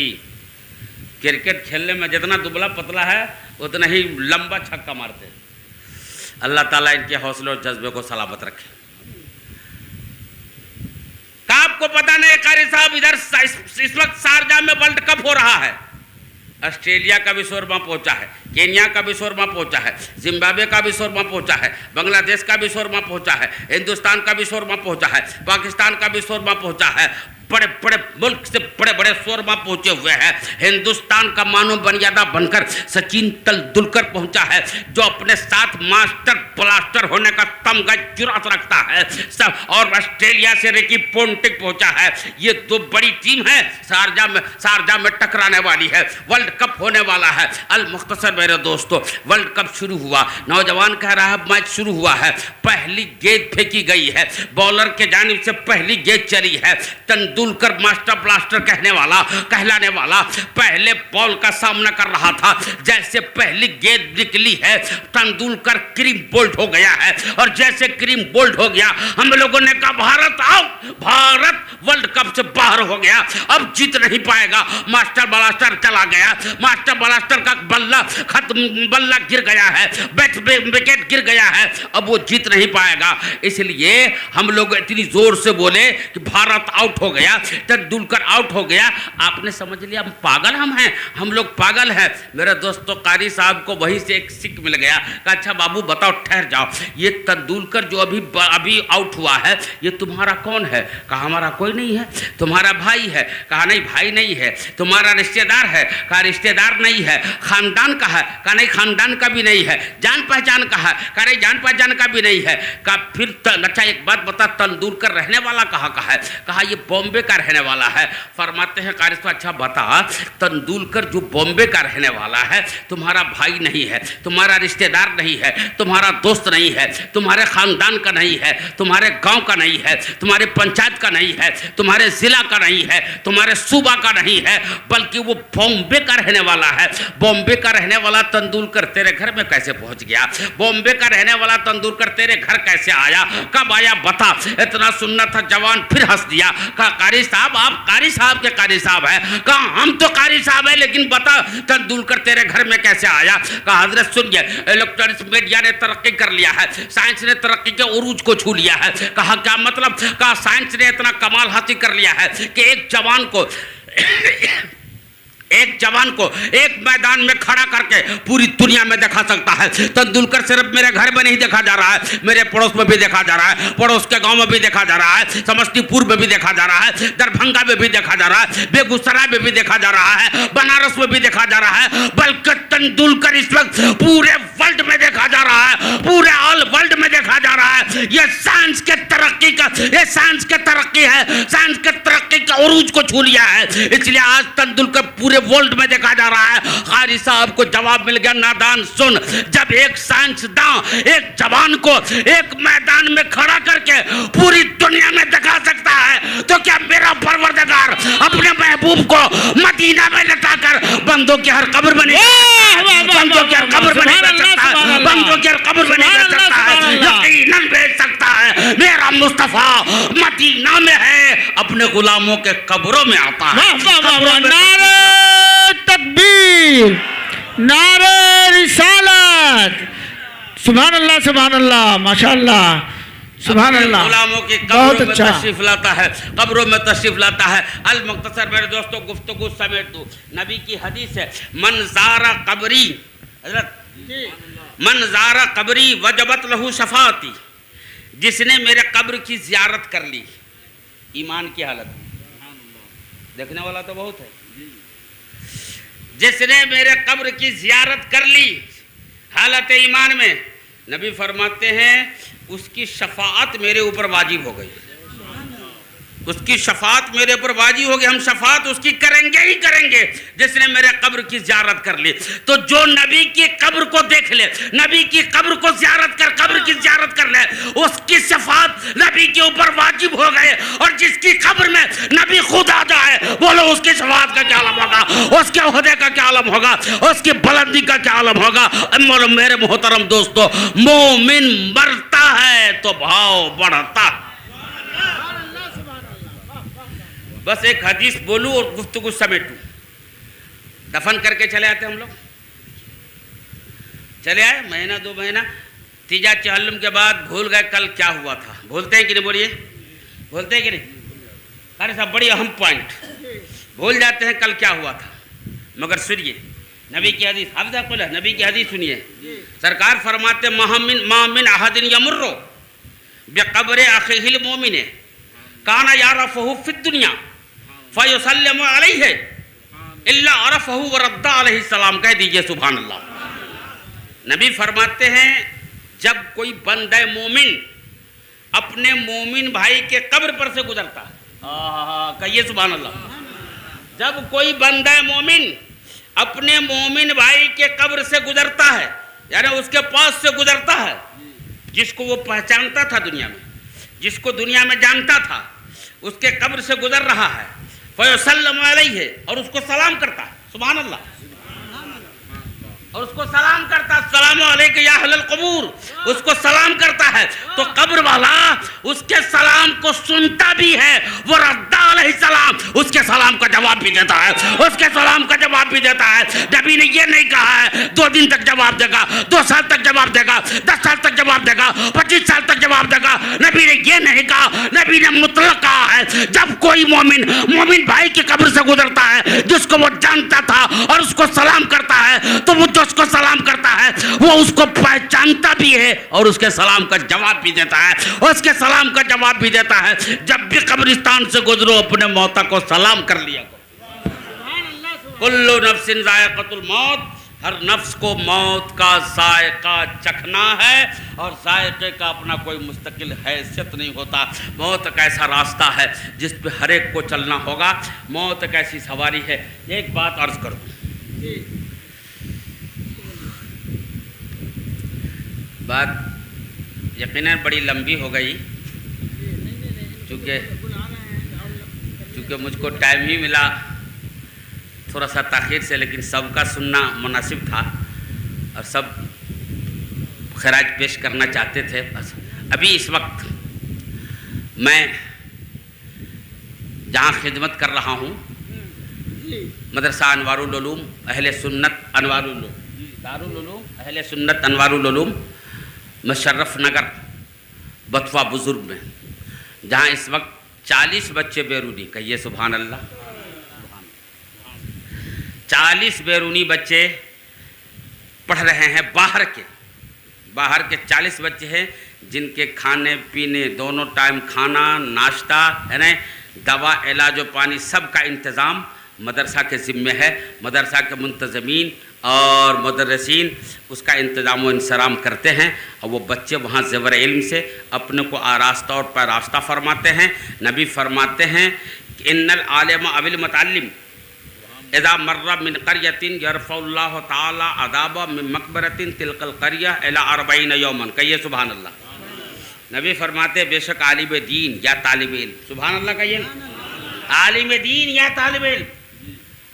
C: क्रिकेट खेलने में जितना दुबला पतला है उतना ही लंबा छक्का मारते हैं। अल्लाह ताला इनके हौसले और जज्बे को सलामत रखे। कहा आपको पता नहीं देखिए कारी साहब, इधर इस वक्त शारजाह में वर्ल्ड कप हो रहा है। ऑस्ट्रेलिया का भी शोरमा पहुंचा है, केन्या का भी शोरमा पहुंचा है, जिम्बाब्वे का भी शोरमा पहुंचा है, बांग्लादेश का भी शोरमा पहुंचा है, हिंदुस्तान का भी शोरमा पहुंचा है, पाकिस्तान का भी शोरमा पहुंचा है। बड़े बड़े मुल्क से बड़े बड़े शोरमा पहुंचे हुए हैं। हिंदुस्तान का मानो बुनियादा बनकर सचिन तेंदुलकर पहुंचा है, जो अपने साथ मास्टर ब्लास्टर होने का तमगा जुरात रखता है सब। और ऑस्ट्रेलिया से रिकी पोंटिंग पहुंचा है। ये दो बड़ी टीम है, शारजाह में टकराने वाली है। वर्ल्ड कप होने वाला है। अल मुख्तसर मेरे दोस्तों, वर्ल्ड कप शुरू हुआ, नौजवान कह रहा है मैच शुरू हुआ है, पहली गेंद फेंकी गई है, बॉलर के जानिब से पहली गेंद चली है। तेंदुलकर मास्टर ब्लास्टर कहलाने वाला पहले बॉल का सामना कर रहा था। जैसे पहली गेंद निकली है, तेंदुलकर क्रीम बोल्ड हो गया है। और जैसे क्रीम बोल्ड हो गया, हम लोगों ने कहा Bharat out, Bharat world cup से बाहर हो गया, अब जीत नहीं पाएगा। मास्टर ब्लास्टर चला गया, मास्टर ब्लास्टर का बल्ला गिर गया है, विकेट गिर गया है, अब वो जीत नहीं पाएगा। इसलिए हम लोग इतनी जोर से बोले कि भारत आउट हो गया, तेंदुलकर आउट हो गया। आपने समझ लिया हम पागल हम लोग पागल हैं। मेरे दोस्तों, कारी साहब को वहीं से एक सिक मिल गया। कहा अच्छा बाबू बताओ, ठहर जाओ, ये तेंदुलकर जो अभी आउट हुआ है, ये तुम्हारा कौन है? कहा हमारा कोई नहीं है। तुम्हारा भाई है? कहा नहीं भाई नहीं है। तुम्हारा रिश्तेदार है? कहा रिश्तेदार नहीं है। खानदान का है? कहा नहीं खानदान का भी नहीं है। जान पहचान का है? कहा नहीं जान पहचान का भी नहीं है। कहा फिर अच्छा एक बात बता, तेंदुलकर रहने वाला कहाँ का है? कहा ये बॉम्बे का रहने वाला है। फरमाते हैं कारी साहब अच्छा बता, तेंदुलकर जो बॉम्बे का रहने वाला है, तुम्हारा भाई नहीं है, तुम्हारा रिश्तेदार नहीं है, तुम्हारा दोस्त नहीं है, तुम्हारे खानदान का नहीं है, तुम्हारे गांव का नहीं है, तुम्हारे पंचायत का नहीं है, तुम्हारे जिला का नहीं है, तुम्हारे सूबा का नहीं है, बल्कि वो बॉम्बे का रहने वाला है। बॉम्बे का रहने वाला तेंदुलकर तेरे घर में कैसे पहुंच गया? बॉम्बे का रहने वाला तेंदुलकर तेरे घर कैसे आया? कब आया बता। इतना सुनना था, जवान फिर हंस दिया। कहा कारी साहब आप कारी साहब के कारी साहब है? कहा हम तो कारी साहब है, लेकिन बता तेंदुलकर तेरे घर में कैसे आया? कहा हजरत सुनिए, इलेक्ट्रॉनिक्स मीडिया ने तरक्की कर लिया है, साइंस ने तरक्की के उरूज को छू लिया है। कहा क्या मतलब? कहा साइंस ने इतना कमाल हासिल कर लिया है कि एक जवान को एक मैदान में खड़ा करके पूरी दुनिया में देखा सकता है। तेंदुलकर सिर्फ मेरे घर में नहीं देखा जा रहा है, मेरे पड़ोस में भी देखा जा रहा है, पड़ोस के गांव में भी देखा जा रहा है, समस्तीपुर में भी देखा जा रहा है, दरभंगा में भी देखा जा रहा है, बेगूसराय में भी देखा जा रहा है, बनारस में भी देखा जा रहा है। बल्कि तेंदुलकर इस वक्त पूरे वर्ल्ड में देखा जा रहा है, पूरे ऑल वर्ल्ड में देखा जा रहा है। ये साइंस के तरक्की का, ये साइंस के तरक्की है, साइंस के तरक्की का उरूज को छू लिया है। इसलिए आज तेंदुलकर पूरे वर्ल्ड में देखा जा रहा है। कारी साहब को जवाब मिल गया, नादान सुन, जब एक साइंसदान एक जवान को एक मैदान में खड़ा करके पूरी दुनिया में दिखा सकता है, तो क्या मेरा परवरदिगार अपने महबूब को मदीना में लटाकर बंदों की हर कब्र में नहीं, बंदों की हर कब्र में नहीं भेज सकता है, बंदों की हर कब्र में नहीं भेज सकता है, यकीनन भेज सकता है। मेरा मुस्तफा मदीना में है, अपने गुलामों के कब्रों में आता है।
D: तकबीर, नारे रिसालत, सुभान अल्लाह, माशाअल्लाह, सुभान अल्लाह।
C: गुलामों की कब्रों में तशरीफ लाता है, कब्रों में तशरीफ लाता है। अल मुख्तसर मेरे दोस्तों, गुफ्तगू समेट दूं, नबी की हदीस है, मन ज़ारा कब्री, मन ज़ारा कब्री वजबत लहू शफाती, जिसने मेरे कब्र की जियारत कर ली, ईमान की हालत, देखने वाला तो बहुत है, जिसने मेरे कब्र की जियारत कर ली हालत ईमान में, नबी फरमाते हैं उसकी शफाअत मेरे ऊपर वाजिब हो गई, उसकी शफाअत मेरे ऊपर वाजिब हो गई। हम शफाअत उसकी करेंगे ही करेंगे जिसने मेरे कब्र की जियारत कर ली। तो जो नबी की कब्र को देख ले, नबी की कब्र को जियारत कर, कब्र की जियारत कर ले, उसकी शफाअत नबी के ऊपर वाजिब हो गए। और जिसकी कब्र में नबी खुद आ जाए, बोलो उसकी शफाअत का क्या आलम होगा, उसके ओहदे का क्या आलम होगा, उसकी बुलंदी का क्या आलम होगा। मेरे मोहतरम दोस्तों, मोमिन मरता है तो भाव बढ़ता। बस एक हदीस बोलूं और गुफ्तगू समेटूं। दफन करके चले आते हम लोग, चले आए, महीना 2 महीना, तीजा चहल्लुम के बाद भूल गए कल क्या हुआ था। भूलते हैं कि नहीं? बोलिए, भूलते हैं कि नहीं? अरे साहब बड़ी अहम पॉइंट, भूल जाते हैं कल क्या हुआ था। मगर सुनिए नबी की हदीस, हाफ़िज़ नबी की हदीस सुनिए। सरकार फरमाते मामिन अहदिन यमुर्रु बिक़ब्रि अख़ीहिल मोमिन काना यारफ़हु फ़िद दुनिया फ़युसल्लिमु अलैहि इल्ला अरफ़हु व रद्दा अलैहि सलाम। कह दीजिए सुभान अल्लाह। नबी फरमाते हैं जब कोई बंदा मोमिन अपने मोमिन भाई के कब्र पर से गुजरता है, कहिए सुभान अल्लाह। जब कोई बंदा मोमिन अपने मोमिन भाई के कब्र से गुजरता है, यानी उसके पास से गुजरता है, जिसको वो पहचानता था दुनिया में, जिसको दुनिया में जानता था, उसके कब्र से गुजर रहा है, फ़युसल्लिमु अलैहि, और उसको सलाम करता है, सुभान अल्लाह, और उसको सलाम करता है, अस्सलामु अलैकुम या अहलल क़ुबूर, उसको सलाम करता है, तो कब्र वाला उसके सलाम को सुनता भी है, वो रद्दा अलैहि सलाम, उसके सलाम का जवाब भी देता है, उसके सलाम का जवाब भी देता है। नबी ने ये नहीं कहा है 2 दिन तक जवाब देगा, 2 साल तक जवाब देगा, 10 साल तक जवाब देगा, 25 साल तक जवाब देगा। नबी ने ये नहीं कहा, नबी ने मुतलक कहा है जब कोई मोमिन भाई की कब्र से गुजरता है, जिसको वो जानता था और उसको सलाम करता है, तो वो उसको सलाम करता है, वो उसको पहचानता भी है और उसके सलाम का जवाब भी देता है, उसके सलाम का जवाब भी देता है। जब भी कब्रिस्तान से गुजरो अपने मौता को सलाम कर लिया करो। कुल्लु नफ्सिन ज़ायक़तुल मौत, हर नफ्स को मौत का जायका चखना है, और जायके का अपना कोई मुस्तकिल हैसियत नहीं होता। मौत एक ऐसा रास्ता है जिस पे हर एक को चलना होगा। मौत एक ऐसी सवारी है। एक बात अर्ज कर दूं, बात यकीनन बड़ी लंबी हो गई, चूँकि मुझको टाइम ही मिला थोड़ा सा ताख़ीर से, लेकिन सबका सुनना मुनासिब था और सब खराज पेश करना चाहते थे। बस अभी इस वक्त मैं जहाँ खिदमत कर रहा हूँ, मदरसा अनवारुल उलूम अहले सुन्नत अनवारुल उलूम, दारुल उलूम अहले सुन्नत अनवारुल उलूम मुशर्रफ नगर बतवा बुजुर्ग में, जहाँ इस वक्त 40 बच्चे बैरूनी, कहिए सुभान अल्लाह, 40 बैरूनी बच्चे पढ़ रहे हैं। बाहर के 40 बच्चे हैं जिनके खाने पीने दोनों टाइम खाना नाश्ता है ना, दवा इलाज व पानी सब का इंतज़ाम मदरसा के ज़िम्मे है। मदरसा के मुंतज़मीन और मुदर्रिसीन उसका इंतज़ाम व इंसराम करते हैं, और वो बच्चे वहाँ ज़ेवर इल्म से अपने को आरास्ता और पैरास्ता फरमाते हैं। नबी फरमाते हैं कि इन्नल आलिम अविल मुतअल्लिम इज़ा मर्रा मिन क़रयतिन यरफ़उल्लाहु तआला अज़ाबा मिन मक़बरतिन तिलकल क़रया इला 40 यौमन, कहिए सुभान अल्लाह। नबी फरमाते बेशक आलिम दीन या तालिब इल्म, सुभान अल्लाह कहिए, आलिम दीन या तालिब इल्म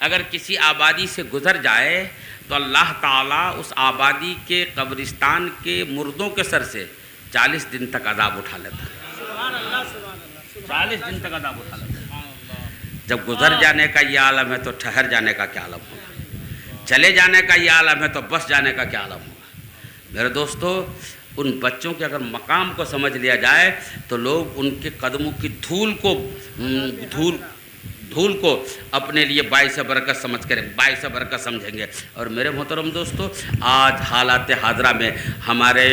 C: अगर किसी आबादी से गुज़र जाए तो अल्लाह ताला उस आबादी के कब्रिस्तान के मुर्दों के सर से 40 दिन तक अज़ाब उठा लेता है। 40 दिन तक अज़ाब उठा लेता है। जब गुज़र जाने का ये आलम है तो ठहर जाने का क्या आलम होगा, चले जाने का ये आलम है तो बस जाने का क्या आलम होगा। मेरे दोस्तों, उन बच्चों के अगर मकाम को समझ लिया जाए तो लोग उनके कदमों की धूल को अपने लिए बाइस बरकत समझ कर बाइस बरकत समझेंगे। और मेरे मोहतरम दोस्तों, आज हालात हाजरा में हमारे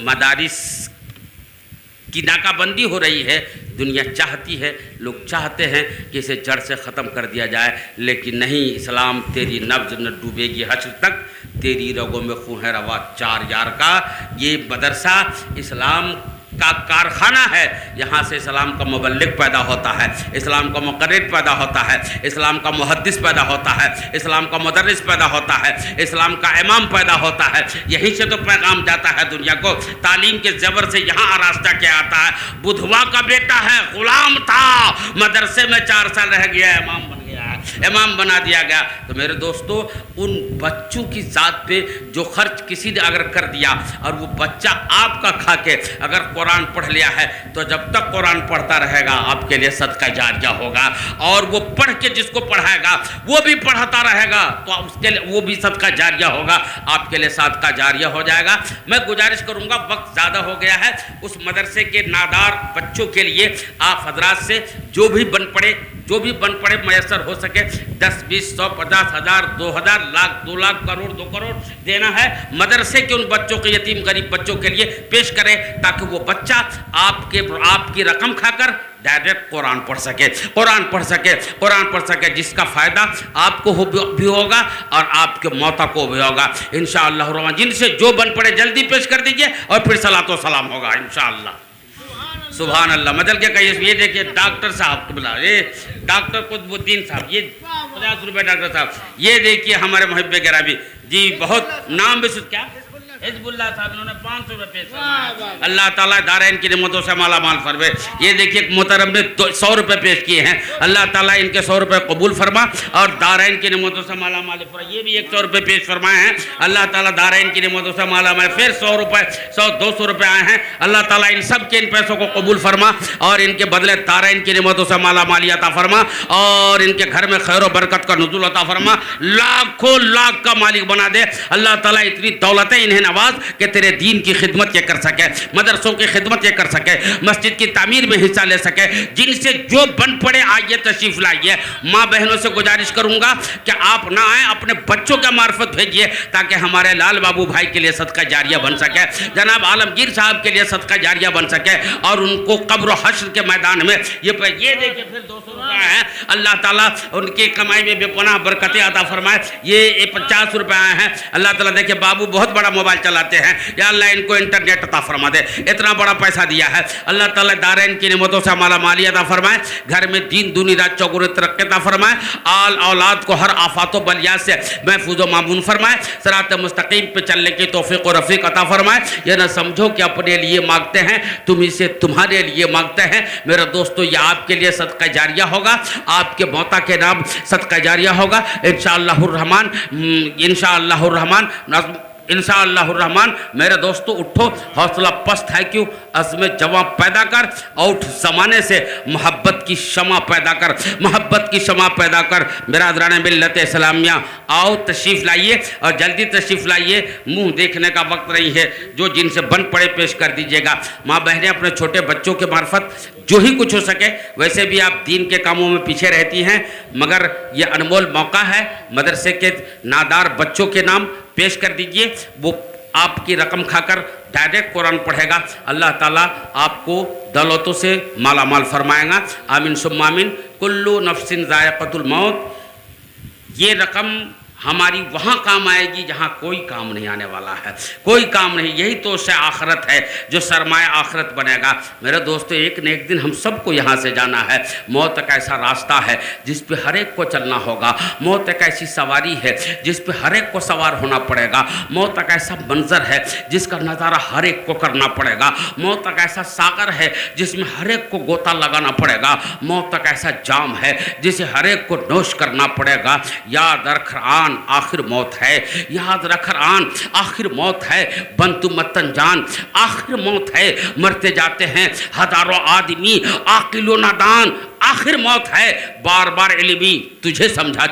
C: मदारिस की नाकाबंदी हो रही है। दुनिया चाहती है, लोग चाहते हैं कि इसे जड़ से ख़त्म कर दिया जाए, लेकिन नहीं। इस्लाम तेरी नब्ज़ न डूबेगी हश्र तक, तेरी रगों में खून है रवा 4 यार का। ये मदरसा इस्लाम का कारखाना है। यहाँ से इस्लाम का मुबल्लिग पैदा होता है, इस्लाम का मुक़र्रिर पैदा होता है, इस्लाम का मुहद्दिस पैदा होता है, इस्लाम का मुदर्रिस पैदा होता है, इस्लाम का इमाम पैदा होता है। यहीं से तो पैगाम जाता है दुनिया को। तालीम के ज़बर से यहाँ आरास्ता क्या आता है। बुधवा का बेटा है, ग़ुलाम था, मदरसे में 4 साल रह गया, इमाम बन गया है। इमाम बना दिया गया। तो मेरे दोस्तों, उन बच्चों की ज़ात पे जो खर्च किसी ने अगर कर दिया और वो बच्चा आपका खा के अगर कुरान पढ़ लिया है, तो जब तक कुरान पढ़ता रहेगा आपके लिए सदका जारिया होगा, और वो पढ़ के जिसको पढ़ाएगा वो भी पढ़ाता रहेगा तो उसके लिए वो भी सदका जारिया होगा, आपके लिए सदका जारिया हो जाएगा। मैं गुजारिश करूंगा, वक्त ज़्यादा हो गया है, उस मदरसे के नादार बच्चों के लिए आप हजरात से जो भी बन पड़े मैसर हो सके 10, 20, 100, 50,000, 2,000, लाख, 2 लाख, करोड़, 2 करोड़ देना है मदरसे के उन बच्चों के, यतीम गरीब बच्चों के लिए पेश करें, ताकि वो बच्चा आपकी रकम खाकर डायरेक्ट कुरान पढ़ सके, जिसका फ़ायदा आपको भी होगा और आपके मौता को भी होगा इंशाअल्लाह रहमान। जिनसे जो बन पड़े जल्दी पेश कर दीजिए और फिर सलातो सलाम होगा इंशाअल्लाह। सुभान अल्लाह। बदल के कहिए। ये देखिए डॉक्टर साहब, ये डॉक्टर कुतुबुद्दीन साहब, ये 50 रुपये डॉक्टर साहब। ये देखिए हमारे मुहिब्बे गिरामी जी, बहुत नाम भी क्या हिजबुल्लाह साहब, इन्होंने 500 रुपये पेश किए। अल्लाह ताला दारैन की नेमतों से माला माल फरमाए। ये देखिए एक मोहतरम ने 100 रुपये पेश किए हैं, अल्लाह ताला इनके 100 रुपये कबूल फरमा और दारैन की नेमतों से माला माल फरमाए। ये भी 100 रुपये पेश फरमाए हैं, अल्लाह ताला दारैन की नेमतों से माला माल। फिर 100 रुपये, 200 रुपये आए हैं, अल्लाह ताला इन सब के इन पैसों को कबूल फरमा और इनके बदले दारैन की नेमतों से माला माली अता फरमा और इनके घर में खैर व बरकत का नुज़ुल अता फरमा, लाखों लाख का मालिक बना दे अल्लाह ताला। इतनी दौलतें इन्हें नवाज कि तेरे दीन की खिदमत ये कर सके, मदरसों की खिदमत ये कर सके, मस्जिद की तामीर में हिस्सा ले सके। जिनसे जो बन पड़े आइए, तशरीफ लाइए। माँ बहनों से गुजारिश करूंगा कि आप ना आए, अपने बच्चों का मार्फत भेजिए ताकि हमारे लाल बाबू भाई के लिए सदका जारिया बन सके, जनाब आलमगीर साहब के लिए सदका जारिया बन सके और उनको कब्र हश्र के मैदान में ये देखिए फिर 200 रुपये हैं, अल्लाह ताला उनकी कमाई में बेपनाह बरकतें अता फरमाए। ये 50 रुपये आए हैं, अल्लाह ताला देखिए बाबू बहुत बड़ा मोबाइल चलाते हैं, या अल्लाह इनको इंटरनेट अता फरमा दे, इतना बड़ा पैसा दिया है, अल्लाह ताला दारैन की नेमतों से माला माली अता फरमाए, घर में दीन दुनी रात चौगुने तरक्की अता फरमाए, आल औलाद को हर आफातों बलियात से महफूज व मामून फरमाए, सिरात मुस्तकीम पे चलने की तौफीक और रफ़ीक अता फरमाए। ये ना समझो कि अपने लिए मांगते हैं, तुम इसे तुम्हारे लिए मांगते हैं। मेरे दोस्तों, ये आपके लिए सदका जारिया होगा, आपके मौता के नाम सदका जारिया होगा इंशाअल्लाहुर रहमान। मेरे दोस्तों उठो, हौसला पस्त है क्यों, अज़्म जवां पैदा कर, उठ ज़माने से मोहब्बत की शमा पैदा कर, बिरादरान मिल्लत इस्लामिया आओ तशरीफ़ लाइए और जल्दी तशरीफ़ लाइए, मुंह देखने का वक्त नहीं है, जो जिनसे बन पड़े पेश कर दीजिएगा। माँ बहनें अपने छोटे बच्चों के मार्फत जो ही कुछ हो सके, वैसे भी आप दीन के कामों में पीछे रहती हैं, मगर ये अनमोल मौका है, मदरसे के नादार बच्चों के नाम पेश कर दीजिए, वो आपकी रकम खाकर डायरेक्ट कुरान पढ़ेगा, अल्लाह ताला आपको दौलतों से माला माल फरमाएगा। आमीन सुम्मा आमीन। कुल्लु नफ्सिन ज़ायक़तुल मौत। ये रकम हमारी वहाँ काम आएगी जहाँ कोई काम नहीं आने वाला है, कोई काम नहीं। यही तो उससे आखरत है, जो सरमाया आखरत बनेगा। मेरे दोस्तों, एक न एक दिन हम सबको यहाँ से जाना है। मौत एक ऐसा रास्ता है जिस पे हर एक को चलना होगा, मौत एक ऐसी सवारी है जिस पे हर एक को सवार होना पड़ेगा, मौत एक ऐसा मंजर है जिसका नज़ारा हर एक को करना पड़ेगा, मौत एक ऐसा सागर है जिसमें हर एक को गोता लगाना पड़ेगा, मौत एक ऐसा जाम है जिसे हर एक को नोश करना पड़ेगा। याद रख आखिर मौत है, याद रख आखिर मौत है, बंतु मतन जान आखिर मौत है, मरते जाते हैं हजारों आदमी आकिलो नादान आखिर मौत है। बार बार इल्मी तुझे समझा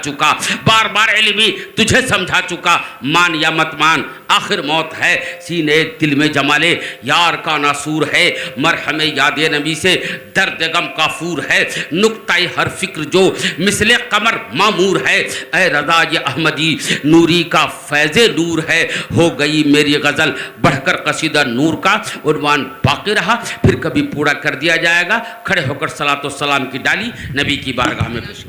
C: चुका, मान या मत मान आखिर मौत है। सीने दिल में जमाले यार का नासूर है, मरहमे यादे नबी से दर्द गम काफूर है, नुक्ताए हर फिक्र जो मिसले कमर मामूर है। ऐ रज़ा ये अहमदी नूरी का फैज़े नूर है, हो गई मेरी गज़ल बढ़कर कसीदा नूर का। उन्वान बाकी रहा, फिर कभी पूरा कर दिया जाएगा। खड़े होकर सलातो सलाम की डाली नबी की बारगाह में पेश